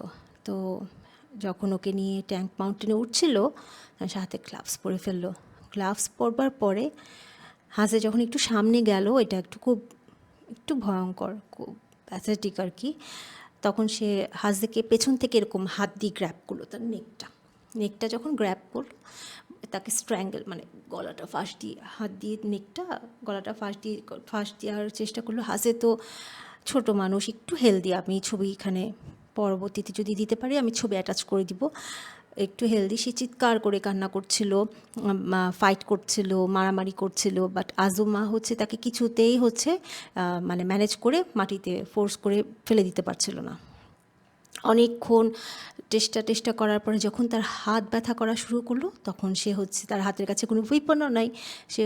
তো যখন ওকে নিয়ে ট্যাঙ্ক মাউন্টেনে উঠছিল, সে হাতে গ্লাভস পরে ফেললো। গ্লাভস পরবার পরে হাজে যখন একটু সামনে গেল, এটা একটু ভয়ঙ্কর, খুব প্যাথেটিক আর কি। তখন সে হাজেকে পেছন থেকে এরকম হাত দিয়ে গ্র্যাব করলো, তার নেকটা যখন গ্র্যাব করলো, তাকে স্ট্র্যাঙ্গেল, মানে গলাটা হাত দিয়ে গলাটা ফাঁস দেওয়ার চেষ্টা করলো। হাজে তো ছোট মানুষ, একটু হেলদি, আমি ছবি এখানে পরবর্তীতে যদি দিতে পারি আমি ছবি অ্যাটাচ করে দিব, একটু হেলদি। সে চিৎকার করে কান্না করছিল, ফাইট করছিল, মারামারি করছিল, বাট আজুমা হচ্ছে তাকে কিছুতেই মানে ম্যানেজ করে মাটিতে ফোর্স করে ফেলে দিতে পারছিল না। অনেকক্ষণ চেষ্টা করার পরে যখন তার হাত ব্যথা করা শুরু করলো, তখন সে তার হাতের কাছে কোনো উইপনও নাই, সে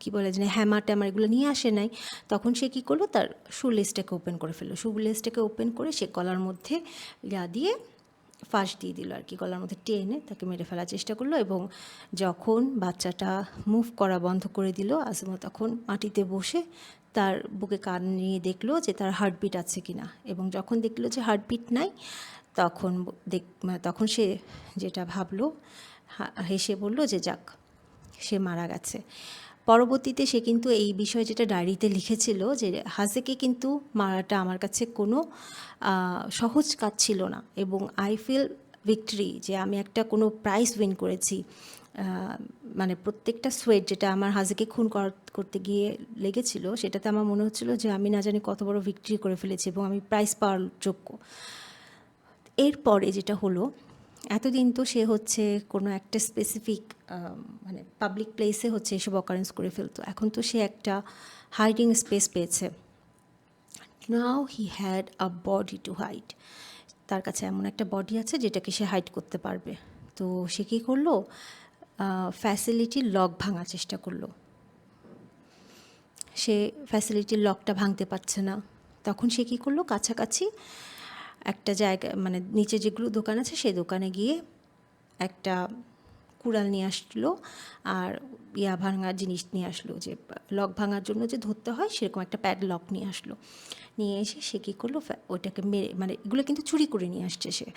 কী বলে জানি হ্যামার ট্যামার এগুলো নিয়ে আসে নাই। তখন সে কী করলো, তার শু ওপেন করে ফেললো। শু ওপেন করে সে গলার মধ্যে দিয়ে ফাঁস দিয়ে দিল আর কি, গলার মধ্যে টেনে তাকে মেরে ফেলার চেষ্টা করলো। এবং যখন বাচ্চাটা মুভ করা বন্ধ করে দিল, আজমা তখন মাটিতে বসে তার বুকে কান নিয়ে দেখলো যে তার হার্টবিট আছে কিনা, এবং যখন দেখলো যে হার্টবিট নাই, তখন সে যেটা ভাবলো, হেসে বলল যে যাক, সে মারা গেছে। পরবর্তীতে সে কিন্তু এই বিষয়ে যেটা ডায়েরিতে লিখেছিল যে হাজেকে কিন্তু মারাটা আমার কাছে কোনো সহজ কাজ ছিল না, এবং আই ফিল ভিক্টরি, যে আমি একটা কোনো প্রাইজ উইন করেছি। মানে প্রত্যেকটা সোয়েট যেটা আমার হাজেকে খুন করতে গিয়ে লেগেছিল, সেটাতে আমার মনে হচ্ছিল যে আমি না জানি কত বড় ভিক্টরি করে ফেলেছি, এবং আমি প্রাইজ পাওয়ার যোগ্য। এরপরে যেটা হলো, এতদিন তো সে কোনো একটা স্পেসিফিক মানে পাবলিক প্লেসে এসব অকারেন্স করে ফেলতো, এখন তো সে একটা হাইডিং স্পেস পেয়েছে। Now he had a body to hide, তার কাছে এমন একটা বডি আছে যেটাকে সে হাইড করতে পারবে। তো সে কী করলো, ফ্যাসিলিটির লক ভাঙার চেষ্টা করলো। সে ফ্যাসিলিটির লকটা ভাঙতে পারছে না। তখন সে কী করলো, কাছাকাছি একটা জায়গা, মানে নিচে যেগুলো দোকান আছে সেই দোকানে গিয়ে একটা কুড়াল নিয়ে আসলো, আর ভাঙার জিনিস নিয়ে আসলো, যে লক ভাঙার জন্য যে ধরতে হয় সেরকম একটা প্যাডলক নিয়ে আসলো। নিয়ে এসে সে কী করলো, ওইটাকে মেরে, মানে এগুলো কিন্তু চুরি করে নিয়ে আসছে সে,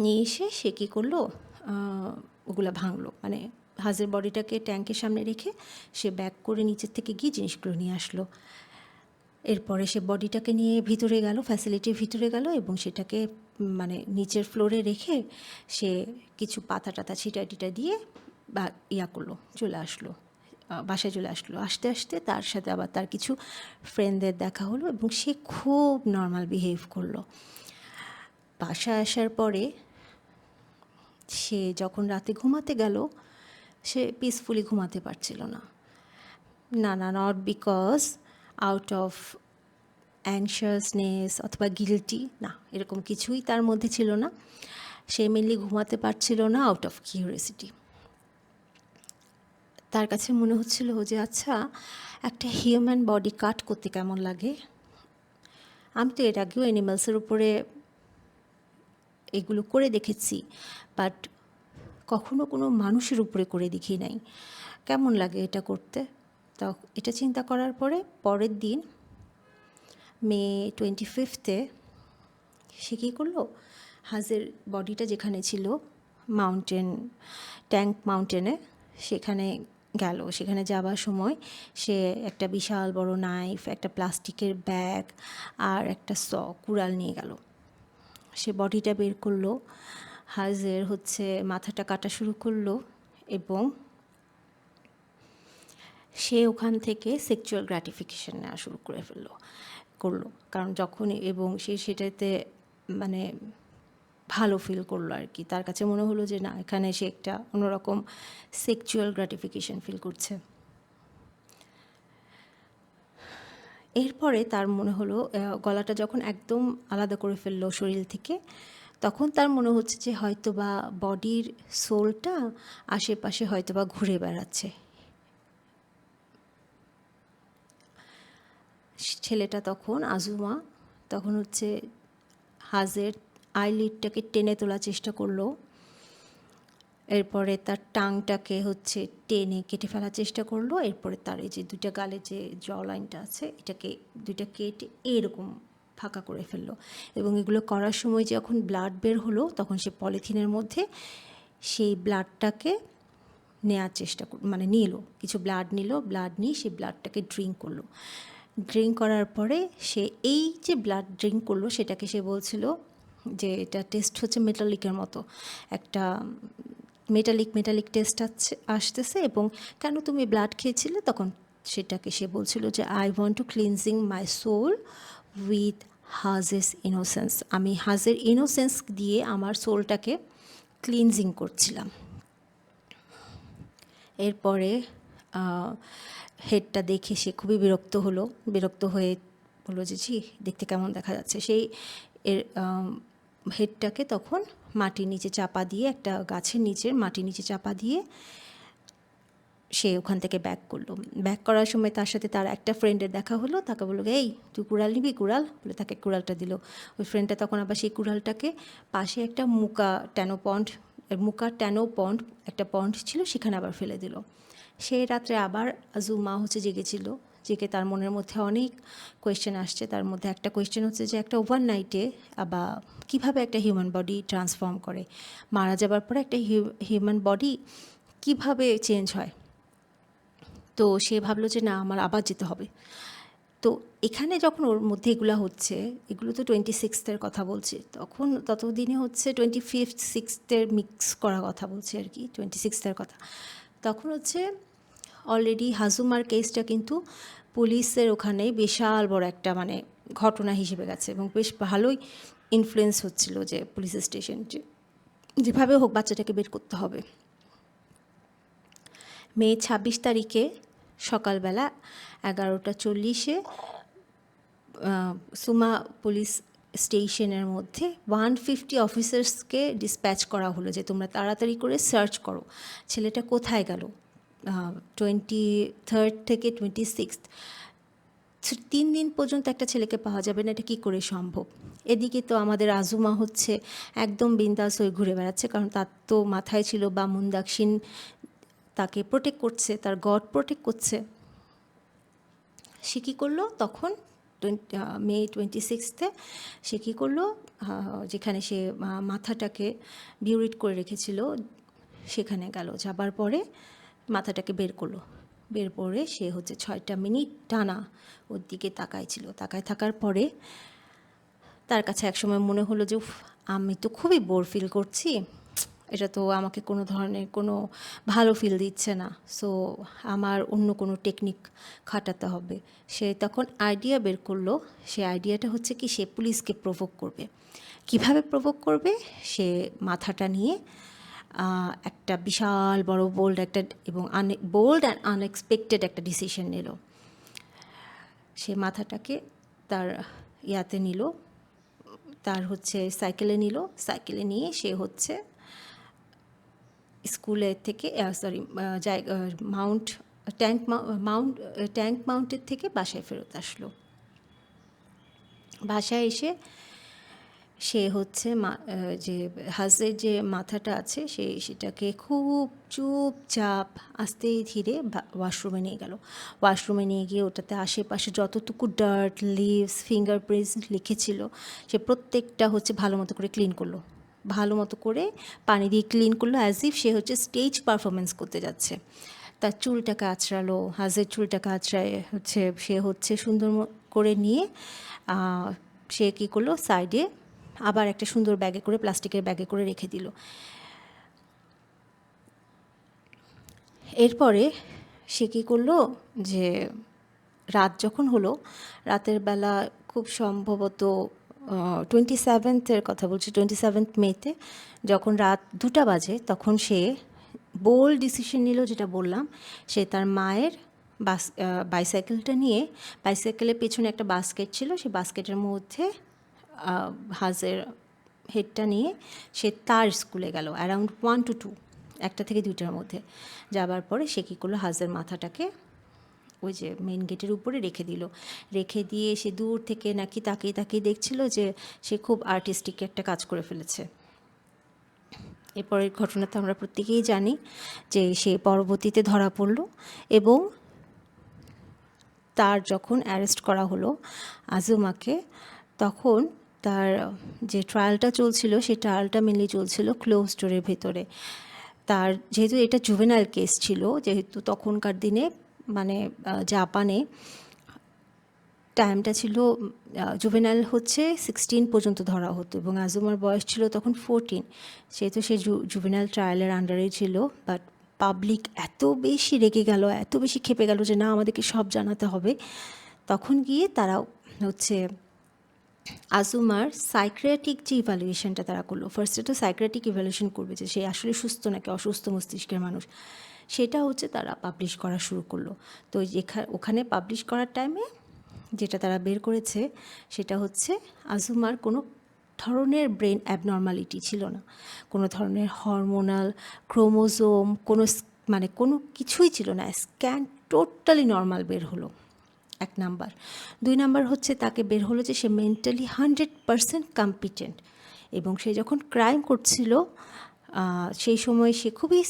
নিয়ে এসে সে কী করলো, ওগুলো ভাঙলো, মানে হাজের বডিটাকে ট্যাঙ্কের সামনে রেখে সে ব্যাক করে নিচের থেকে গিয়ে জিনিসগুলো নিয়ে আসলো। এরপরে সে বডিটাকে নিয়ে ভিতরে গেল, ফ্যাসিলিটির ভিতরে গেল, এবং সেটাকে মানে নিচের ফ্লোরে রেখে সে কিছু পাতা টাতা ছিটা টিটা দিয়ে বা করলো, চলে আসলো। বাসায় চলে আসলো। আসতে আসতে তার সাথে আবার তার কিছু ফ্রেন্ডদের দেখা হলো এবং সে খুব নর্মাল বিহেভ করলো। বাসায় আসার পরে সে যখন রাতে ঘুমাতে গেল, সে পিসফুলি ঘুমাতে পারছিল না। না, নট বিকজ আউট অফ অ্যাংশাসনেস অথবা গিল্টি, না, এরকম কিছুই তার মধ্যে ছিল না। সে মেনলি ঘুমাতে পারছিল না আউট অফ কিউরিওসিটি। তার কাছে মনে হচ্ছিল যে আচ্ছা, একটা হিউম্যান বডি কাট করতে কেমন লাগে। আমি তো এর আগেও অ্যানিমালসের উপরে এগুলো করে দেখেছি, বাট কখনো কোনো মানুষের উপরে করে দেখি নাই। কেমন লাগে এটা করতে। তো এটা চিন্তা করার পরে পরের দিন মে 25 সে কী করলো, হাজের বডিটা যেখানে ছিল ট্যাঙ্ক মাউন্টেনে, সেখানে গেল। সেখানে যাবার সময় সে একটা বিশাল বড় নাইফ, একটা প্লাস্টিকের ব্যাগ আর একটা কুড়াল নিয়ে গেল। সে বডিটা বের করলো, হাজের মাথাটা কাটা শুরু করলো এবং সে ওখান থেকে সেক্সুয়াল গ্র্যাটিফিকেশন নেওয়া শুরু করলো। কারণ যখন এবং সে সেটাতে মানে ভালো ফিল করলো আর কি। তার কাছে মনে হলো যে না, এখানে সে একটা অন্যরকম সেক্সুয়াল গ্র্যাটিফিকেশন ফিল করছে। এরপরে তার মনে হলো গলাটা যখন একদম আলাদা করে ফেললো শরীর থেকে, তখন তার মনে হচ্ছে যে হয়তোবা বডির সোলটা আশেপাশে হয়তোবা ঘুরে বেড়াচ্ছে। ছেলেটা তখন আজুমা তখন হাজের আইলিডটাকে টেনে তোলার চেষ্টা করলো। এরপরে তার টাংটাকে টেনে কেটে ফেলার চেষ্টা করলো। এরপরে তার এই যে দুইটা গালে যে জ লাইনটা আছে, এটাকে দুইটা কেটে এরকম ফাঁকা করে ফেললো। এবং এগুলো করার সময় যখন ব্লাড বের হলো, তখন সে পলিথিনের মধ্যে সেই ব্লাডটাকে নেওয়ার চেষ্টা নিল, কিছু ব্লাড নিয়ে সেই ব্লাডটাকে ড্রিঙ্ক করলো। ড্রিঙ্ক করার পরে সে এই যে ব্লাড ড্রিঙ্ক করলো, সেটাকে সে বলছিল যে এটা টেস্ট হচ্ছে মেটালিকের মতো, একটা মেটালিক টেস্ট আসতেছে এবং কেন তুমি ব্লাড খেয়েছিলে, তখন সেটাকে সে বলছিল যে I want to cleansing my soul with Haze's innocence. আমি হাজের ইনোসেন্স দিয়ে আমার সোলটাকে ক্লিনজিং করছিলাম। এরপরে হেডটা দেখে সে খুবই বিরক্ত হয়ে বলল যে জি, দেখতে কেমন দেখা যাচ্ছে। সেই এর হেডটাকে তখন মাটির নিচে চাপা দিয়ে, একটা গাছের নিচের মাটির নিচে চাপা দিয়ে সে ওখান থেকে ব্যাক করার সময় তার সাথে তার একটা ফ্রেন্ডের দেখা হলো। তাকে বললো, এই তুই কুড়াল নিবি? কুড়াল বলে তাকে কুড়ালটা দিল। ওই ফ্রেন্ডটা তখন আবার সেই কুড়ালটাকে পাশে একটা মুকা ট্যানো পন্ড একটা পন্ড ছিল, সেখানে আবার ফেলে দিল। সেই রাত্রে আবার আজুমা জেগে তার মনের মধ্যে অনেক কোয়েশ্চেন আসছে। তার মধ্যে একটা কোয়েশ্চেন যে একটা ওভারনাইটে বা কীভাবে একটা হিউম্যান বডি ট্রান্সফর্ম করে, মারা যাবার পরে একটা হিউম্যান বডি কীভাবে চেঞ্জ হয়। তো সে ভাবলো যে না, আমার আবার যেতে হবে। তো এখানে যখন ওর মধ্যে এগুলো তো 26 কথা বলছে, তখন ততদিনে 25 6 মিক্স করা কথা বলছে আর কি, 26 কথা। তখন অলরেডি হাজুমার কেসটা কিন্তু পুলিশের ওখানে বিশাল বড় একটা ঘটনা হিসেবে গেছে এবং বেশ ভালোই ইনফ্লুয়েন্স হচ্ছিল যে পুলিশ স্টেশন যেভাবে হোক বাচ্চাটাকে বের করতে হবে। মে 26 সকালবেলা 11:40 সুমা পুলিশ স্টেশনের মধ্যে 150 অফিসার্সকে ডিসপ্যাচ করা হলো যে তোমরা তাড়াতাড়ি করে সার্চ করো, ছেলেটা কোথায় গেল। 23 থেকে 26 3 দিন পর্যন্ত একটা ছেলেকে পাওয়া যাবে না, এটা কী করে সম্ভব। এদিকে তো আমাদের আজুমা একদম বিন্দাস হয়ে ঘুরে বেড়াচ্ছে, কারণ তার তো মাথায় ছিল বামুন দাক্ষিণ তাকে প্রোটেক্ট করছে, তার গড প্রোটেক্ট করছে। সে কী করলো তখন মে 26 সে কী করলো, যেখানে সে মাথাটাকে বিউরিট করে রেখেছিল সেখানে গেল। যাবার পরে মাথাটাকে বের করে সে 6টা মিনিট টানা ওর দিকে তাকায় থাকার পরে তার কাছে একসময় মনে হলো যে আমি তো খুবই বোর ফিল করছি, এটা তো আমাকে কোনো ধরনের কোনো ভালো ফিল দিচ্ছে না। সো আমার অন্য কোনো টেকনিক খাটাতে হবে। সে তখন আইডিয়া বের করলো। সে আইডিয়াটা হচ্ছে কি, সে পুলিশকে প্রভোক করবে। কিভাবে প্রভোক করবে? সে মাথাটা নিয়ে একটা বিশাল বড় বোল্ড একটা এবং বোল্ড অ্যান্ড আনএক্সপেক্টেড একটা ডিসিশন নিল। সে মাথাটাকে তার ইয়াতে নিল, তার হচ্ছে সাইকেলে নিল। সাইকেলে নিয়ে সে হচ্ছে স্কুলের থেকে সরি মাউন্ট ট্যাঙ্ক মাউন্টের থেকে বাসায় ফেরত আসলো। বাসায় এসে সে হচ্ছে যে হাজের যে মাথাটা আছে সেটাকে খুব চুপচাপ আস্তে ধীরে ওয়াশরুমে নিয়ে গেল। ওয়াশরুমে নিয়ে গিয়ে ওটাতে আশেপাশে যতটুকু ডার্ট, লিভস, ফিঙ্গারপ্রিন্টস লিখেছিল সে প্রত্যেকটা হচ্ছে ভালো মতো করে ক্লিন করলো। ভালো মতো করে পানি দিয়ে ক্লিন করলো, অ্যাজ ইফ সে হচ্ছে স্টেজ পারফরমেন্স করতে যাচ্ছে। তার চুলটাকে আঁচড়ালো, হাজের চুলটাকে আঁচড়ায় হচ্ছে সে হচ্ছে সুন্দর করে নিয়ে সে কী করলো, সাইডে আবার একটা সুন্দর ব্যাগে করে, প্লাস্টিকের ব্যাগে করে রেখে দিল। এরপরে সে কী করলো, যে রাত যখন হলো, রাতের বেলা খুব সম্ভবত 27 কথা বলছি, 27 মেতে যখন রাত 2টা বাজে, তখন সে বোল্ড ডিসিশন নিল, যেটা বললাম। সে তার মায়ের বাইসাইকেলটা নিয়ে, বাইসাইকেলের পেছনে একটা বাস্কেট ছিল, সেই বাস্কেটের মধ্যে হাজের হেডটা নিয়ে সে তার স্কুলে গেল অ্যারাউন্ড 1 to 2, 1টা থেকে 2টার মধ্যে। যাবার পরে সে কী করলো, হাজের মাথাটাকে ওই যে মেন গেটের উপরে রেখে দিল। রেখে দিয়ে সে দূর থেকে নাকি তাকিয়ে তাকিয়ে দেখছিল যে সে খুব আর্টিস্টিক একটা কাজ করে ফেলেছে। এরপরের ঘটনা তো আমরা প্রত্যেকেই জানি, যে সে পরবর্তীতে ধরা পড়ল এবং তার যখন অ্যারেস্ট করা হলো আজুমাকে, তখন তার যে ট্রায়ালটা চলছিল, সেই ট্রায়ালটা মেনলি চলছিল ক্লোজ ডোরের ভেতরে। তার যেহেতু এটা জুভেনাইল কেস ছিল, যেহেতু তখনকার দিনে মানে জাপানে টাইমটা ছিল জুভেনাইল হচ্ছে 16 পর্যন্ত ধরা হতো এবং আজুমার বয়স ছিল তখন 14। সেহেতু সে জুভেনাইল ট্রায়ালের আন্ডারে ছিল। বাট পাবলিক এত বেশি রেগে গেল, এত বেশি ক্ষেপে গেল যে না, আমাদেরকে সব জানাতে হবে। তখন গিয়ে তারা হচ্ছে আজুমার সাইকিয়াট্রিক যে ইভ্যালুয়েশনটা তারা করলো। ফার্স্টে তো সাইকিয়াট্রিক ইভ্যালুয়েশন করবে যে সে আসলে সুস্থ নাকি অসুস্থ মস্তিষ্কের মানুষ, সেটা হচ্ছে তারা পাবলিশ করা শুরু করলো। তো ওখানে পাবলিশ করার টাইমে যেটা তারা বের করেছে, সেটা হচ্ছে আজুমার কোনো ধরনের ব্রেন অ্যাবনর্মালিটি ছিল না, কোনো ধরনের হরমোনাল, ক্রোমোজোম, মানে কোনো কিছুই ছিল না। স্ক্যান টোটালি নর্মাল বের হলো, 1 নাম্বার। 2 নাম্বার হচ্ছে তাকে বের হলো যে সে মেন্টালি 100% কম্পিটেন্ট এবং সে যখন ক্রাইম করছিল সেই সময় সে খুবই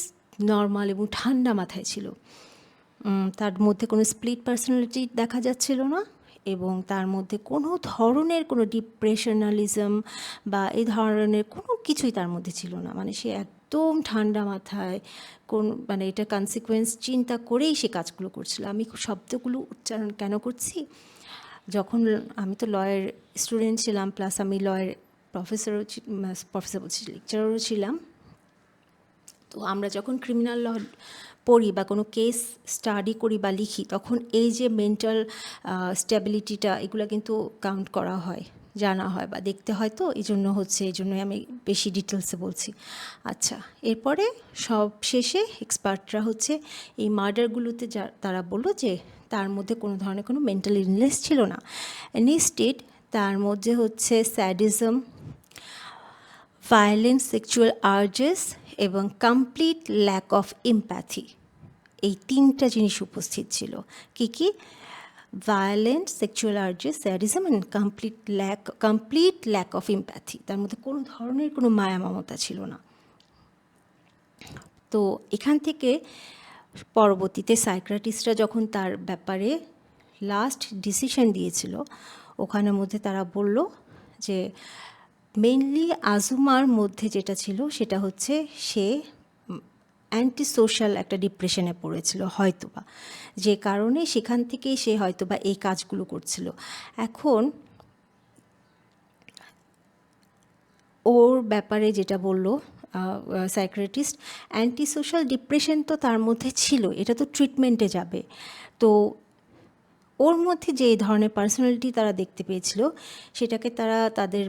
নর্মাল এবং ঠান্ডা মাথায় ছিল। তার মধ্যে কোনো স্প্লিট পার্সোনালিটি দেখা যাচ্ছিল না এবং তার মধ্যে কোনো ধরনের কোনো ডিপ্রেশনালিজম বা এই ধরনের কোনো কিছুই তার মধ্যে ছিল না। মানে সে একদম ঠান্ডা মাথায় মানে এটা কনসিকুয়েন্স চিন্তা করেই সে কাজগুলো করছিল। আমি শব্দগুলো উচ্চারণ কেন করছি, যখন আমি তো লয়ের স্টুডেন্ট ছিলাম, প্লাস আমি লয়ের প্রফেসর বলছি, লেকচারারও ছিলাম। তো আমরা যখন ক্রিমিনাল ল পড়ি বা কোনো কেস স্টাডি করি বা লিখি, তখন এই যে মেন্টাল স্টেবিলিটিটা, এগুলো কিন্তু কাউন্ট করা হয়, জানা হয় বা দেখতে হয়। তো এই জন্যই আমি বেশি ডিটেলসে বলছি। আচ্ছা, এরপরে সব শেষে এক্সপার্টরা হচ্ছে এই মার্ডারগুলোতে তারা বললো যে তার মধ্যে কোনো ধরনের কোনো মেন্টাল ইলনেস ছিল না। ইনস্টেড তার মধ্যে হচ্ছে স্যাডিজম, ভায়োলেন্ট সেক্সুয়াল আর্জেস এবং কমপ্লিট ল্যাক অফ এমপ্যাথি, এই 3টা জিনিস উপস্থিত ছিল। কি violent sexual urges, sadism and complete lack of empathy. তার মধ্যে কোনো ধরনের কোনো মায়া মমতা ছিল না। তো এখান থেকে পরবর্তীতে সাইকিয়াট্রিস্টরা যখন তার ব্যাপারে লাস্ট ডিসিশন দিয়েছিল, ওখানের মধ্যে তারা বলল যে মেইনলি আজুমার মধ্যে যেটা ছিল সেটা হচ্ছে সে অ্যান্টি সোশ্যাল একটা ডিপ্রেশনে পড়েছিল হয়তোবা, যে কারণে সেখান থেকেই সে হয়তোবা এই কাজগুলো করছিল। এখন ওর ব্যাপারে যেটা বলল সাইকিয়াট্রিস্ট। অ্যান্টি সোশ্যাল ডিপ্রেশন তো তার মধ্যে ছিল, এটা তো ট্রিটমেন্টে যাবে। তো ওর মধ্যে যে এই ধরনের পার্সোনালিটি তারা দেখতে পেয়েছিল, সেটাকে তারা তাদের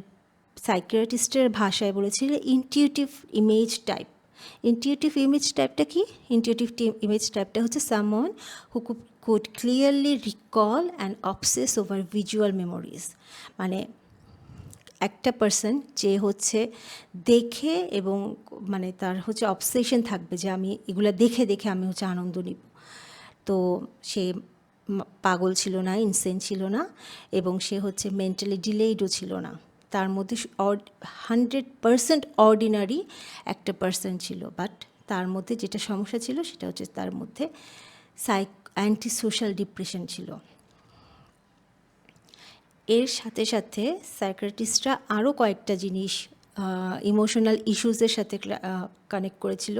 সাইকিয়াট্রিস্টের ভাষায় বলেছিল intuitive image type. Intuitive image টাইপটা কি? ইনটিউটিভ ইমেজ টাইপটা হচ্ছে someone who could clearly recall and obsess over visual memories. মানে একটা পার্সন যে হচ্ছে দেখে এবং মানে তার হচ্ছে অবসেশন থাকবে যে আমি এগুলো দেখে দেখে আমি হচ্ছে আনন্দ নিব। তো সে পাগল ছিল না, ইনসেন ছিল না, এবং সে হচ্ছে মেন্টালি ডিলেইডও ছিল না। তার মধ্যে 100% অর্ডিনারি একটা পার্সন ছিল, বাট তার মধ্যে যেটা সমস্যা ছিল সেটা হচ্ছে তার মধ্যে অ্যান্টি সোশ্যাল ডিপ্রেশন ছিল। এর সাথে সাথে সাইকিয়াট্রিস্টরা আরও কয়েকটা জিনিস ইমোশনাল ইস্যুসের সাথে কানেক্ট করেছিল।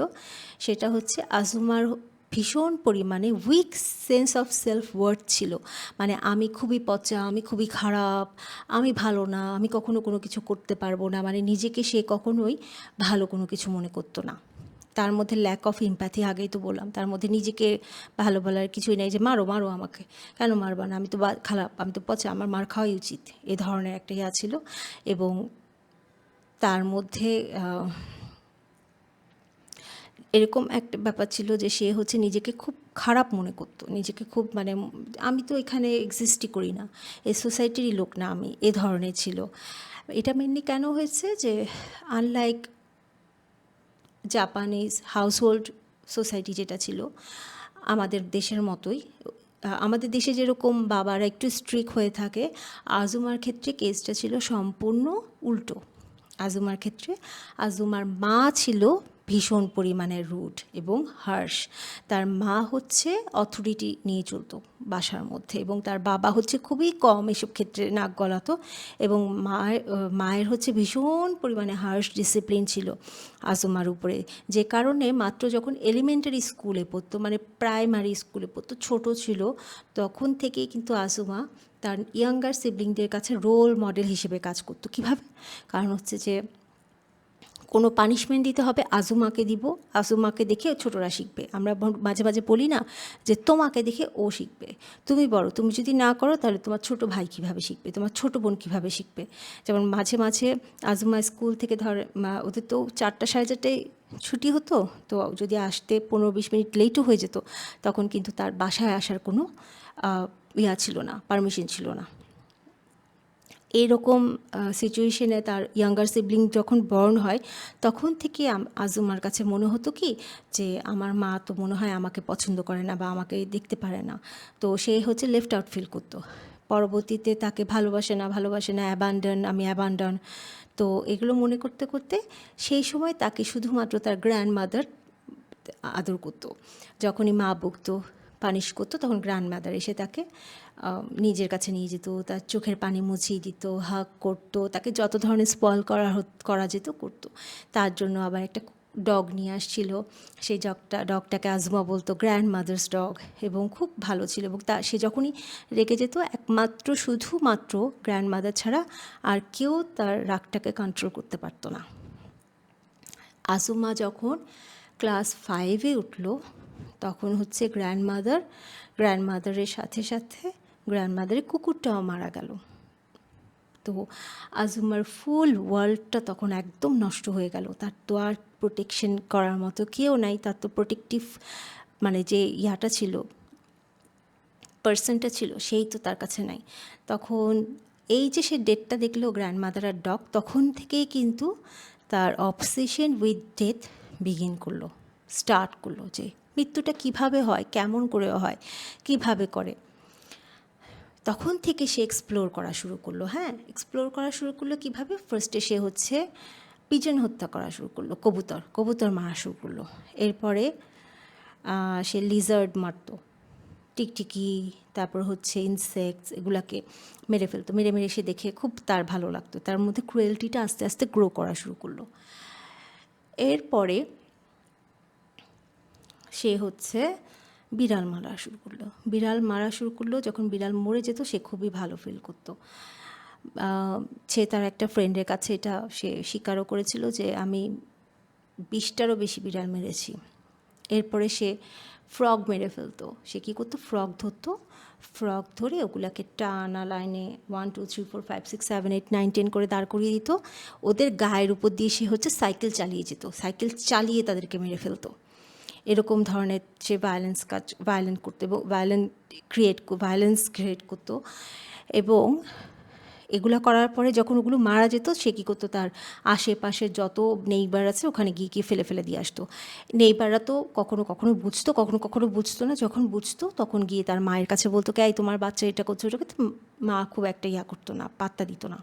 সেটা হচ্ছে আজুমার ভীষণ পরিমাণে weak sense of self worth ছিল। মানে আমি খুবই পচা, আমি খুবই খারাপ, আমি ভালো না, আমি কখনো কোনো কিছু করতে পারবো না, মানে নিজেকে সে কখনোই ভালো কোনো কিছু মনে করতো না। তার মধ্যে ল্যাক অফ এমপ্যাথি, আগেই তো বললাম, তার মধ্যে নিজেকে ভালো বলার কিছুই নেই, যে মারো মারো আমাকে, কেন মারবা না, আমি তো খারাপ, আমি তো পচা, আমার মার খাওয়াই উচিত, এ ধরনের একটা ইয়া ছিল। এবং তার মধ্যে এরকম একটা ব্যাপার ছিল যে সে হচ্ছে নিজেকে খুব খারাপ মনে করতো, নিজেকে খুব মানে আমি তো এখানে এক্সিস্টই করি না, এই সোসাইটিরই লোক না আমি, এ ধরনের ছিল। এটা মেনলি কেন হয়েছে যে আনলাইক জাপানিজ হাউসহোল্ড সোসাইটি যেটা ছিল আমাদের দেশের মতোই, আমাদের দেশে যেরকম বাবারা একটু স্ট্রিক হয়ে থাকে, আজুমার ক্ষেত্রে কেসটা ছিল সম্পূর্ণ উল্টো। আজুমার ক্ষেত্রে আজুমার মা ছিল ভীষণ পরিমাণে রুড এবং হার্শ। তার মা হচ্ছে অথরিটি নিয়ে চলতো বাসার মধ্যে, এবং তার বাবা হচ্ছে খুবই কম এসব ক্ষেত্রে নাক গলাতো, এবং মায়ের হচ্ছে ভীষণ পরিমাণে হার্শ ডিসিপ্লিন ছিল আজুমার উপরে। যে কারণে মাত্র যখন এলিমেন্টারি স্কুলে পড়তো, মানে প্রাইমারি স্কুলে পড়তো, ছোট ছিল, তখন থেকেই কিন্তু আজুমা তার ইয়াঙ্গার সিবলিংদের কাছে রোল মডেল হিসেবে কাজ করতো। কীভাবে? কারণ হচ্ছে যে কোনো পানিশমেন্ট দিতে হবে, আজুমাকে দিব, আজুমাকে দেখে ছোটরা শিখবে। আমরা মাঝে মাঝে বলি না যে তোমাকে দেখে ও শিখবে, তুমি বড়, তুমি যদি না করো তাহলে তোমার ছোট ভাই কীভাবে শিখবে, তোমার ছোট বোন কীভাবে শিখবে। যেমন মাঝে মাঝে আজুমা স্কুল থেকে ওদের তো 4টা 4:30টায় ছুটি হতো, তো যদি আসতে 15-20 মিনিট লেটও হয়ে যেত, তখন কিন্তু তার বাসায় আসার কোনো ছিল না, পারমিশন ছিল না। এইরকম সিচুয়েশনে তার ইয়াঙ্গার সিবলিং যখন বর্ন হয়, তখন থেকে আজুমার কাছে মনে হতো কি যে আমার মা তো মনে হয় আমাকে পছন্দ করে না বা আমাকে দেখতে পারে না, তো সে হচ্ছে লেফট আউট ফিল করতো। পরবর্তীতে তাকে ভালোবাসে না, আমি অ্যাবান্ডন। তো এগুলো মনে করতে করতে সেই সময় তাকে শুধুমাত্র তার গ্র্যান্ড মাদার আদর করতো। যখনই মা বকতো, পানিশ করতো, তখন গ্র্যান্ড মাদার এসে তাকে নিজের কাছে নিয়ে যেত, তার চোখের পানি মুছিয়ে দিত, হাগ করতো, তাকে যত ধরনের স্পয়েল করা যেত করতো। তার জন্য আবার একটা ডগ নিয়ে আসছিল, সেই ডগটাকে আজমা বলতো গ্র্যান্ড মাদার্স ডগ, এবং খুব ভালো ছিল। এবং সে যখনই রেগে যেত, শুধুমাত্র গ্র্যান্ড মাদার ছাড়া আর কেউ তার রাগটাকে কন্ট্রোল করতে পারতো না। আজুমা যখন ক্লাস 5-এ উঠল, তখন হচ্ছে গ্র্যান্ডমাদারের সাথে সাথে গ্র্যান্ডমাদারের কুকুরটাও মারা গেল। তো আজুমার ফুল ওয়ার্ল্ডটা তখন একদম নষ্ট হয়ে গেল। তার তো আর প্রোটেকশন করার মতো কেউ নাই, তার তো প্রোটেক্টিভ মানে যে ইয়াটা ছিল, পার্সনটা ছিল, সেই তো তার কাছে নাই। তখন এই যে সে ডেথটা দেখলো, গ্র্যান্ডমাদার আর ডগ, তখন থেকেই কিন্তু তার অবসেশন উইথ ডেথ স্টার্ট করলো, যে মৃত্যুটা কিভাবে হয়, কেমন করে হয়, কিভাবে করে। তখন থেকে সে এক্সপ্লোর করা শুরু করলো। কীভাবে? ফার্স্টে সে হচ্ছে পিজন হত্যা করা শুরু করলো, কবুতর মারা শুরু করলো। এরপরে সে লিজার্ড মারতো, টিকটিকি, তারপর হচ্ছে ইনসেক্টস, এগুলাকে মেরে ফেলতো। মেরে সে দেখে খুব তার ভালো লাগতো, তার মধ্যে ক্রুয়েলটিটা আস্তে আস্তে গ্রো করা শুরু করলো। এরপরে সে হচ্ছে বিড়াল মারা শুরু করলো। যখন বিড়াল মরে যেত, সে খুবই ভালো ফিল করতো। সে তার একটা ফ্রেন্ডের কাছে এটা সে স্বীকারও করেছিল যে আমি 20টারও বেশি বিড়াল মেরেছি। এরপরে সে ফ্রগ মেরে ফেলতো। সে কী করতো, ফ্রগ ধরতো, ফ্রগ ধরে ওগুলাকে টানা লাইনে 1 2 3 4 5 6 7 8 9 10 করে দাঁড় করিয়ে দিত। ওদের গায়ের উপর দিয়ে সে হচ্ছে সাইকেল চালিয়ে যেত, সাইকেল চালিয়ে তাদেরকে মেরে ফেলতো। এরকম ধরনের সে ভায়োলেন্স করতো এবং ভায়োলেন্স ক্রিয়েট করতো। এবং এগুলো করার পরে যখন ওগুলো মারা যেত, সে কী করতো, তার আশেপাশে যত নেইবার আছে ওখানে গিয়ে গিয়ে ফেলে ফেলে দিয়ে আসতো। নেইবাররা তো কখনো কখনো বুঝতো, কখনো কখনো বুঝতো না। যখন বুঝতো তখন গিয়ে তার মায়ের কাছে বলতো, কে তোমার বাচ্চা এটা করছে ওটা করতে। মা খুব একটা করতো না, পাত্তা দিত না,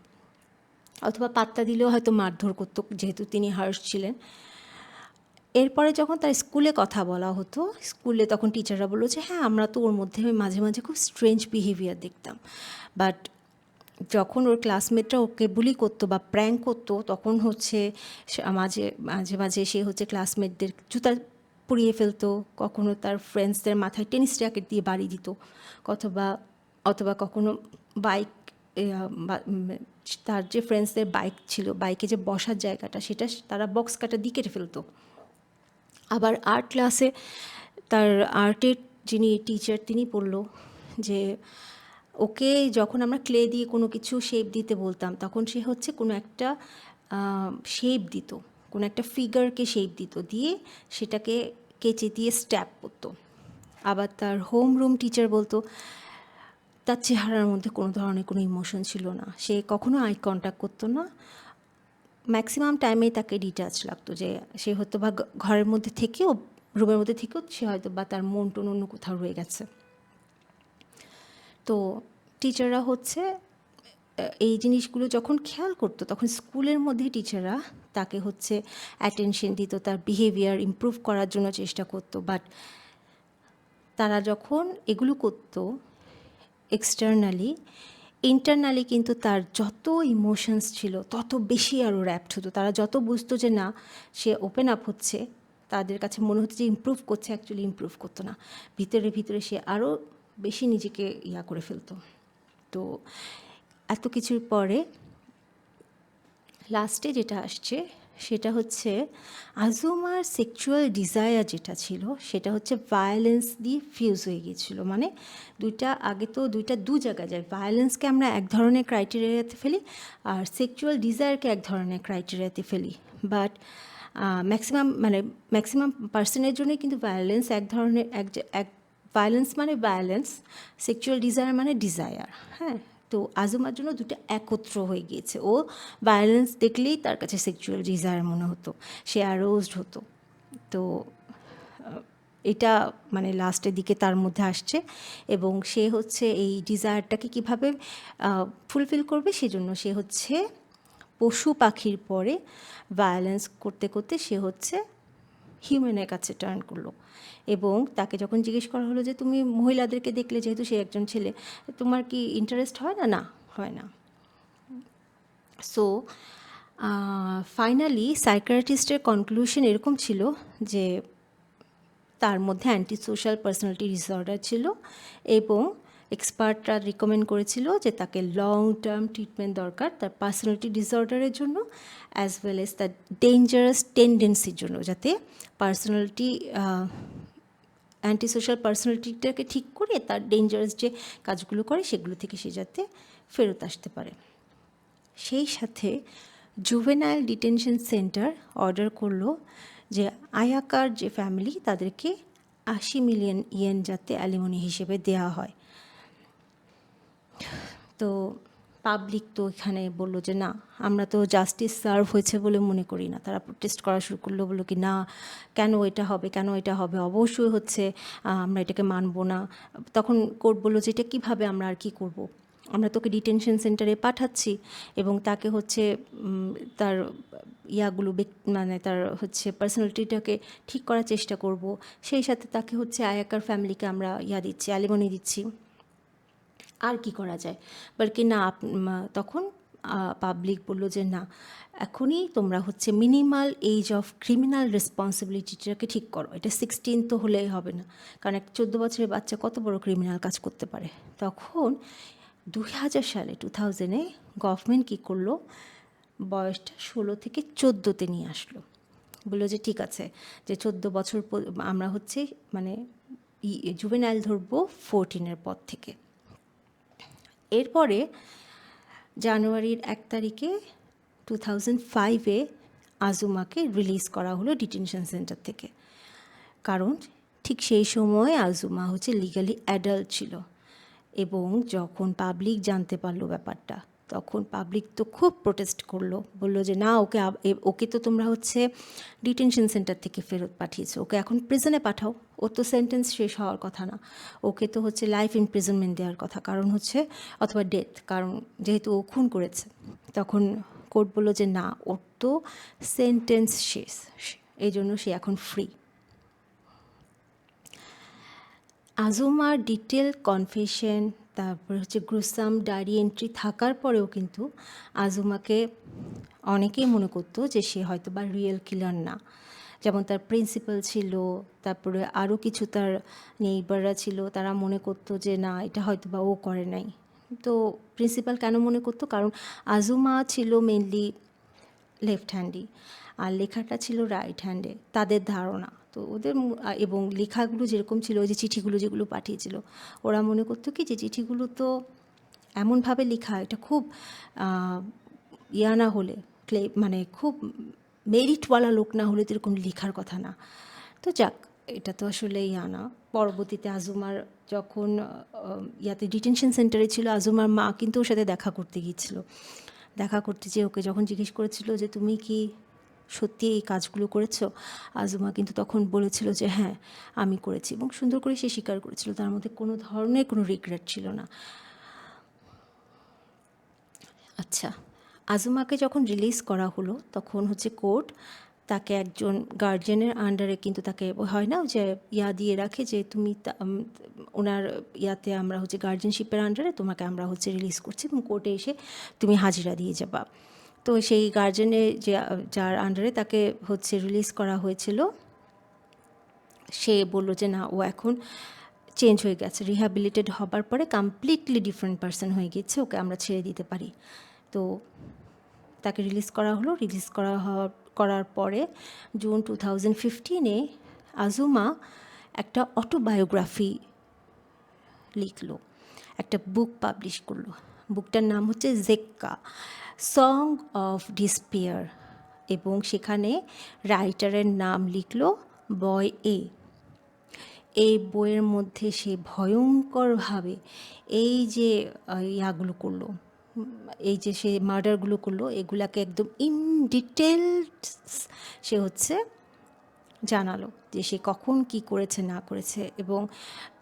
অথবা পাত্তা দিলেও হয়তো মারধর করতো, যেহেতু তিনি হার্শ ছিলেন। এরপরে যখন তার স্কুলে কথা বলা হতো, স্কুলে তখন টিচাররা বললো যে হ্যাঁ, আমরা তো ওর মধ্যে মাঝে মাঝে খুব স্ট্রেঞ্জ বিহেভিয়ার দেখতাম, বাট যখন ওর ক্লাসমেটরা ওকে বুলি করতো বা প্র্যাঙ্ক করতো, তখন হচ্ছে মাঝে মাঝে মাঝে সে হচ্ছে ক্লাসমেটদের জুতা পুড়িয়ে ফেলতো, কখনো তার ফ্রেন্ডসদের মাথায় টেনিস র্যাকেট দিয়ে বাড়ি দিত, অথবা অথবা কখনো বাইক, তার যে ফ্রেন্ডসদের বাইক ছিল, বাইকে যে বসার জায়গাটা সেটা তারা বক্স কাটা দিয়ে কেটে ফেলতো। আবার আর্ট ক্লাসে তার আর্টের যিনি টিচার তিনি বললো যে ওকে যখন আমরা ক্লে দিয়ে কোনো কিছু শেপ দিতে বলতাম, তখন সে হচ্ছে কোনো একটা শেপ দিত, কোনো একটা ফিগারকে শেপ দিত, দিয়ে সেটাকে কেচে দিয়ে স্ট্যাপ করতো। আবার তার হোম রুম টিচার বলতো তার চেহারার মধ্যে কোনো ধরনের কোনো ইমোশন ছিল না, সে কখনো আই কন্ট্যাক্ট করতো না। ম্যাক্সিমাম টাইমেই তাকে ডিটাচ লাগতো, যে সে হয়তো বা ঘরের মধ্যে থেকেও, রুমের মধ্যে থেকেও সে হয়তো বা তার মন টন অন্য কোথাও রয়ে গেছে। তো টিচাররা হচ্ছে এই জিনিসগুলো যখন খেয়াল করতো, তখন স্কুলের মধ্যে টিচাররা তাকে হচ্ছে অ্যাটেনশন দিত, তার বিহেভিয়ার ইমপ্রুভ করার জন্য চেষ্টা করতো। বাট তারা যখন এগুলো করতো এক্সটার্নালি, ইন্টারনালি কিন্তু তার যত ইমোশনস ছিল তত বেশি আরও র্যাপ্ট হতো। তারা যত বুঝতো যে না, সে ওপেন আপ হচ্ছে, তাদের কাছে মনে হতো যে ইমপ্রুভ করছে, অ্যাকচুয়ালি ইমপ্রুভ করতো না, ভিতরে ভিতরে সে আরও বেশি নিজেকে করে ফেলতো। তো এত কিছুর পরে লাস্টে যেটা আসছে সেটা হচ্ছে আজুমার সেক্সুয়াল ডিজায়ার যেটা ছিল সেটা হচ্ছে ভায়োলেন্স দিয়ে ফিউজ হয়ে গিয়েছিলো। মানে দুইটা দু জায়গায় যায়। ভায়োলেন্সকে আমরা এক ধরনের ক্রাইটেরিয়াতে ফেলি, আর সেক্সুয়াল ডিজায়ারকে এক ধরনের ক্রাইটেরিয়াতে ফেলি। বাট ম্যাক্সিমাম পার্সনের জন্যই কিন্তু ভায়োলেন্স এক ধরনের, ভায়োলেন্স মানে ভায়োলেন্স, সেক্সুয়াল ডিজায়ার মানে ডিজায়ার। হ্যাঁ, তো আজুমার জন্য দুটো একত্র হয়ে গিয়েছে। ও ভায়োলেন্স দেখলেই তার কাছে সেক্সুয়াল ডিজায়ার মনে হতো, সে অ্যারোজড হতো। তো এটা মানে লাস্টের দিকে তার মধ্যে আসছে, এবং সে হচ্ছে এই ডিজায়ারটাকে কীভাবে ফুলফিল করবে সেজন্য সে হচ্ছে পশু পাখির পরে ভায়োলেন্স করতে করতে সে হচ্ছে হিউম্যানের কাছে টার্ন করলো। এবং তাকে যখন জিজ্ঞেস করা হলো যে তুমি মহিলাদেরকে দেখলে, যেহেতু সে একজন ছেলে, তোমার কি ইন্টারেস্ট হয় না? না, হয় না। সো ফাইনালি সাইকিয়াট্রিস্টের কনক্লুশন এরকম ছিল যে তার মধ্যে অ্যান্টি সোশ্যাল পার্সোনালিটি ডিসঅর্ডার ছিল, এবং এক্সপার্টরা রিকমেন্ড করেছিল যে তাকে লং টার্ম ট্রিটমেন্ট দরকার তার পার্সোনালিটি ডিসঅর্ডারের জন্য, অ্যাজ ওয়েল এজ তার ডেঞ্জারাস টেন্ডেন্সির জন্য, যাতে পার্সোনালিটি অ্যান্টি সোশ্যাল পার্সোনালিটিটাকে ঠিক করে তার ডেঞ্জারাস যে কাজগুলো করে সেগুলো থেকে সে যাতে ফেরত আসতে পারে। সেই সাথে জুভেনাইল ডিটেনশন সেন্টার অর্ডার করলো যে আয়াকার যে ফ্যামিলি তাদেরকে 80 মিলিয়ন ইয়েন যাতে অ্যালিমনি হিসেবে দেওয়া হয়। তো পাবলিক তো এখানে বললো যে না, আমরা তো জাস্টিস সার্ভ হয়েছে বলে মনে করি না। তারা প্রোটেস্ট করা শুরু করলো, বললো কি না, কেন এটা হবে, কেন এটা হবে, অবশ্যই হচ্ছে, আমরা এটাকে মানবো না। তখন কোর্ট বললো যে এটা কীভাবে আমরা আর কি করব, আমরা তোকে ডিটেনশন সেন্টারে পাঠাচ্ছি এবং তাকে হচ্ছে তার মানে তার হচ্ছে পার্সোনালিটিটাকে ঠিক করার চেষ্টা করব, সেই সাথে তাকে হচ্ছে আয়াকার ফ্যামিলিকে আমরা দিচ্ছি, অ্যালিমনি দিচ্ছি, আর কি করা যায়। বলকি না, তখন পাবলিক বলল যে না, এখনই তোমরা হচ্ছে মিনিমাল এজ অফ ক্রিমিনাল রেসপন্সিবিলিটিটাকে ঠিক করো, এটা 16 তো হলেই হবে না, কারণ একটা 14 বছরের বাচ্চা কত বড় ক্রিমিনাল কাজ করতে পারে। তখন 2000 সালে 2000-এ গভর্নমেন্ট কী করলো, বয়সটা 16 থেকে 14-তে নিয়ে আসলো। বললো যে ঠিক আছে, যে 14 বছর আমরা হচ্ছে মানে জুভেনাইল ধরবো 14-এর পর থেকে। এরপরে জানুয়ারির 1 তারিখে 2005-এ আজুমাকে রিলিজ করা হলো ডিটেনশন সেন্টার থেকে। কারণ ঠিক সেই সময় আজুমা হচ্ছে লিগালি অ্যাডাল্ট ছিল, এবং যখন পাবলিক জানতে পারলো ব্যাপারটা, তখন পাবলিক তো খুব প্রোটেস্ট করলো, বললো যে না, ওকে তো তোমরা হচ্ছে ডিটেনশন সেন্টার থেকে ফেরত পাঠিয়েছো, ওকে এখন প্রিজনে পাঠাও, ওর তো সেন্টেন্স শেষ হওয়ার কথা না, ওকে তো হচ্ছে লাইফ ইমপ্রিজনমেন্ট দেওয়ার কথা, কারণ হচ্ছে অথবা ডেথ, কারণ যেহেতু ও খুন করেছে। তখন কোর্ট বললো যে না, ওর তো সেন্টেন্স শেষ, এই জন্য সে এখন ফ্রি। আজুমার ডিটেল কনফেশন, তারপর হচ্ছে গ্রুসাম ডায়েরি এন্ট্রি থাকার পরেও কিন্তু আজুমাকে অনেকেই মনে করতো যে সে হয়তো বা রিয়েল কিলার না। যেমন তার প্রিন্সিপাল ছিল, তারপরে আরও কিছু তার নেইবাররা ছিল, তারা মনে করতো যে না, এটা হয়তো বা ও করে নাই। তো প্রিন্সিপাল কেন মনে করতো? কারণ আজুমা ছিল মেনলি লেফট হ্যান্ডি, আর লেখাটা ছিল রাইট হ্যান্ডে, তাদের ধারণা। তো ওদের এবং লেখাগুলো যেরকম ছিল, ওই যে চিঠিগুলো যেগুলো পাঠিয়েছিল, ওরা মনে করতো কি যে চিঠিগুলো তো এমনভাবে লেখা, এটা খুব ইয়া না হলে, মানে খুব মেরিটওয়ালা লোক না হলে তো এরকম লেখার কথা না। তো যাক, এটা তো আসলে ইয়া না। পরবর্তীতে আজুমার যখন ইয়াতে ডিটেনশন সেন্টারে ছিল, আজুমার মা কিন্তু ওর সাথে দেখা করতে গিয়েছিল। দেখা করতে যেয়ে ওকে যখন জিজ্ঞেস করেছিল যে তুমি কি সত্যি এই কাজগুলো করেছো, আজুমা কিন্তু তখন বলেছিল যে হ্যাঁ, আমি করেছি, এবং সুন্দর করে সে স্বীকার করেছিল, তার মধ্যে কোনো ধরনের কোনো রিগ্রেট ছিল না। আচ্ছা, আজুমাকে যখন রিলিজ করা হলো, তখন হচ্ছে কোর্ট তাকে একজন গার্জিয়ানের আন্ডারে, কিন্তু তাকে হয় না যে ইয়া দিয়ে রাখে যে তুমি ওনার ইয়াতে আমরা হচ্ছে গার্জিয়ানশিপের আন্ডারে তোমাকে আমরা হচ্ছে রিলিজ করছি, এবং কোর্টে এসে তুমি হাজিরা দিয়ে যাবা। তো সেই গার্জেনে যে যার আন্ডারে তাকে হচ্ছে রিলিজ করা হয়েছিল, সে বলল যে না, ও এখন চেঞ্জ হয়ে গেছে, রিহ্যাবিলিটেড হবার পরে কমপ্লিটলি ডিফারেন্ট পার্সন হয়ে গেছে, ওকে আমরা ছেড়ে দিতে পারি। তো তাকে রিলিজ করা হলো। রিলিজ করার পরে জুন 2015-এ আজুমা একটা অটোবায়োগ্রাফি লিখলো, একটা বুক পাবলিশ করলো। বুকটার নাম হচ্ছে জেক্কা, সং অফ ডিসপেয়ার, এবং সেখানে রাইটারের নাম লিখলো বয় এ। এই বইয়ের মধ্যে সে ভয়ঙ্করভাবে এই যে ইয়াগুলো করলো, এই যে সে মার্ডারগুলো করলো, এগুলাকে একদম ইন ডিটেলস সে হচ্ছে জানালো যে সে কখন কি করেছে না করেছে। এবং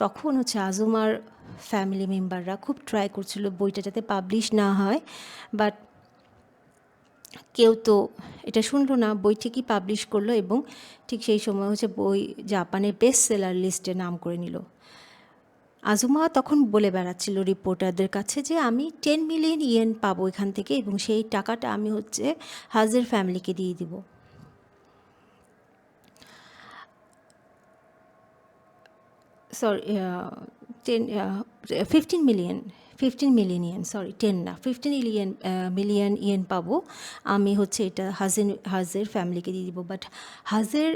তখন হচ্ছে আজুমার ফ্যামিলি মেম্বাররা খুব ট্রাই করছিল বইটা যাতে পাবলিশ না হয়, বাট কেউ তো এটা শুনলো না। বই ঠিকই পাবলিশ করলো, এবং ঠিক সেই সময় হচ্ছে বই জাপানের বেস্ট সেলার লিস্টে নাম করে নিল। আজুমা তখন বলে বেড়াচ্ছিল রিপোর্টারদের কাছে যে আমি 10 মিলিয়ন ইয়েন পাবো এখান থেকে, এবং সেই টাকাটা আমি হচ্ছে হাজের ফ্যামিলিকে দিয়ে দিব। সরি, 15 মিলিয়ন ইয়েন, সরি 10 না, 15 মিলিয়ন ইয়েন পাবো আমি হচ্ছে, এটা হাজের ফ্যামিলিকে দিয়ে দিব। বাট হাজের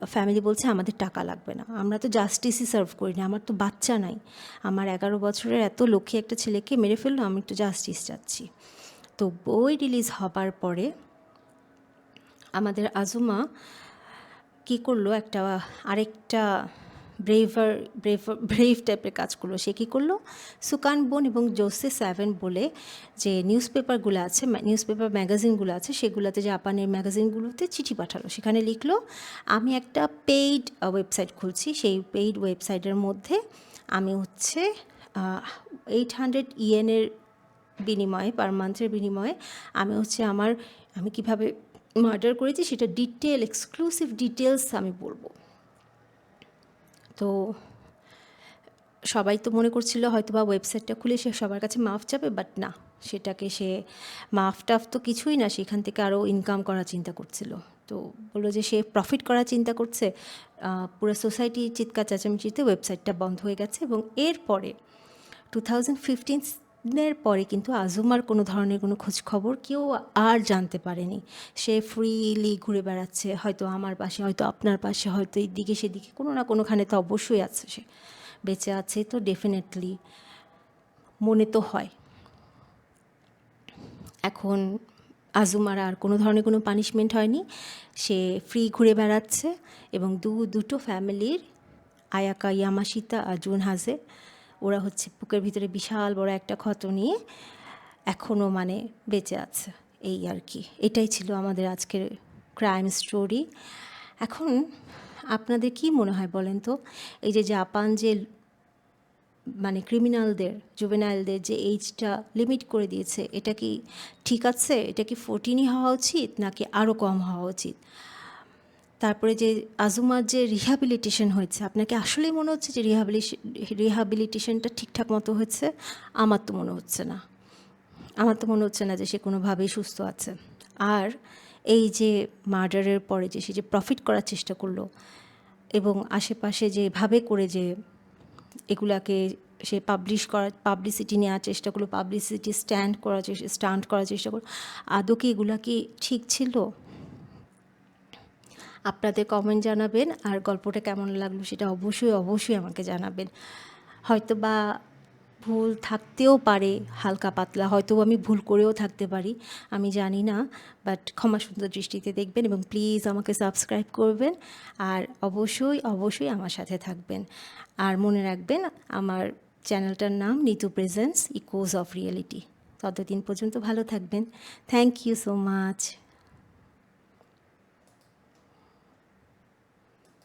ফ্যামিলি বলছে আমাদের টাকা লাগবে না, আমরা তো জাস্টিসই সার্ভ করি না, আমার তো বাচ্চা নাই, আমার 11 বছরের এত লক্ষ্মী একটা ছেলেকে মেরে ফেললো, আমি একটু জাস্টিস চাচ্ছি। তো বই রিলিজ হবার পরে আমাদের আজুমা কী করলো, আরেকটা ব্রেভ টাইপের কাজ করলো। সে কী করলো, সুকানবোন এবং জোসে 7 বলে যে নিউজপেপারগুলো আছে, নিউজপেপার ম্যাগাজিনগুলো আছে, সেগুলোতে জাপানের ম্যাগাজিনগুলোতে চিঠি পাঠালো। সেখানে লিখলো আমি একটা পেইড ওয়েবসাইট খুলছি, সেই পেইড ওয়েবসাইটের মধ্যে আমি হচ্ছে 800 ইয়েনের বিনিময়ে, পার মান্থের বিনিময়ে আমি হচ্ছে আমি কীভাবে মার্ডার করেছি সেটা এক্সক্লুসিভ ডিটেলস আমি বলবো। তো সবাই তো মনে করছিল হয়তো বা ওয়েবসাইটটা খুলে সে সবার কাছে মাফ চাবে, বাট না, সেটাকে সে মাফ টাফ তো কিছুই না, সেখান থেকে আরও ইনকাম করার চিন্তা করছিল। তো বললো যে সে প্রফিট করার চিন্তা করছে। পুরো সোসাইটি চিৎকার চেঁচামেচিতে ওয়েবসাইটটা বন্ধ হয়ে গেছে। এবং এরপরে 2015 দিনের পরে কিন্তু আজুমার কোনো ধরনের কোনো খোঁজখবর কেউ আর জানতে পারেনি। সে ফ্রিলি ঘুরে বেড়াচ্ছে, হয়তো আমার পাশে, হয়তো আপনার পাশে, হয়তো এদিকে সেদিকে, কোনো না কোনোখানে তো অবশ্যই আছে সে। বেঁচে আছে তো ডেফিনেটলি, মনে তো হয়। এখন আজুমার আর কোনো ধরনের কোনো পানিশমেন্ট হয়নি, সে ফ্রি ঘুরে বেড়াচ্ছে এবং দুটো ফ্যামিলির, আয়াকা ইয়ামাশিতা আর জুন হাজে, ওরা হচ্ছে বুকের ভিতরে বিশাল বড় একটা ক্ষত নিয়ে এখনও মানে বেঁচে আছে, এই আর কি। এটাই ছিল আমাদের আজকের ক্রাইম স্টোরি। এখন আপনাদের কি মনে হয় বলেন তো, এই যে জাপান যে মানে ক্রিমিনালদের, জুভেনাইলদের যে এইজটা লিমিট করে দিয়েছে, এটা কি ঠিক আছে? এটা কি 14ই হওয়া উচিত নাকি আরও কম হওয়া উচিত? তারপরে যে আজুমার যে রিহ্যাবিলিটেশন হয়েছে, আপনাকে আসলেই মনে হচ্ছে যে রিহ্যাবিলিটেশনটা ঠিকঠাক মতো হয়েছে? আমার তো মনে হচ্ছে না। আমার তো মনে হচ্ছে না যে সে কোনোভাবেই সুস্থ আছে। আর এই যে মার্ডারের পরে যে সে যে প্রফিট করার চেষ্টা করলো এবং আশেপাশে যেভাবে করে যে এগুলাকে সে পাবলিসিটি নেওয়ার চেষ্টা করলো, পাবলিসিটি স্টান্ট করার চেষ্টা করলো, আদৌ কি এগুলা কি ঠিক ছিল? আপনাদের কমেন্ট জানাবেন, আর গল্পটা কেমন লাগলো সেটা অবশ্যই আমাকে জানাবেন। হয়তো বা ভুল থাকতেও পারে, হালকা পাতলা হয়তো আমি ভুল করেও থাকতে পারি, আমি জানি না, বাট ক্ষমা সুন্দর দৃষ্টিতে দেখবেন এবং প্লিজ আমাকে সাবস্ক্রাইব করবেন, আর অবশ্যই আমার সাথে থাকবেন। আর মনে রাখবেন, আমার চ্যানেলটার নাম Nitu presents echoes of reality. ততদিন পর্যন্ত ভালো থাকবেন। Thank you so much.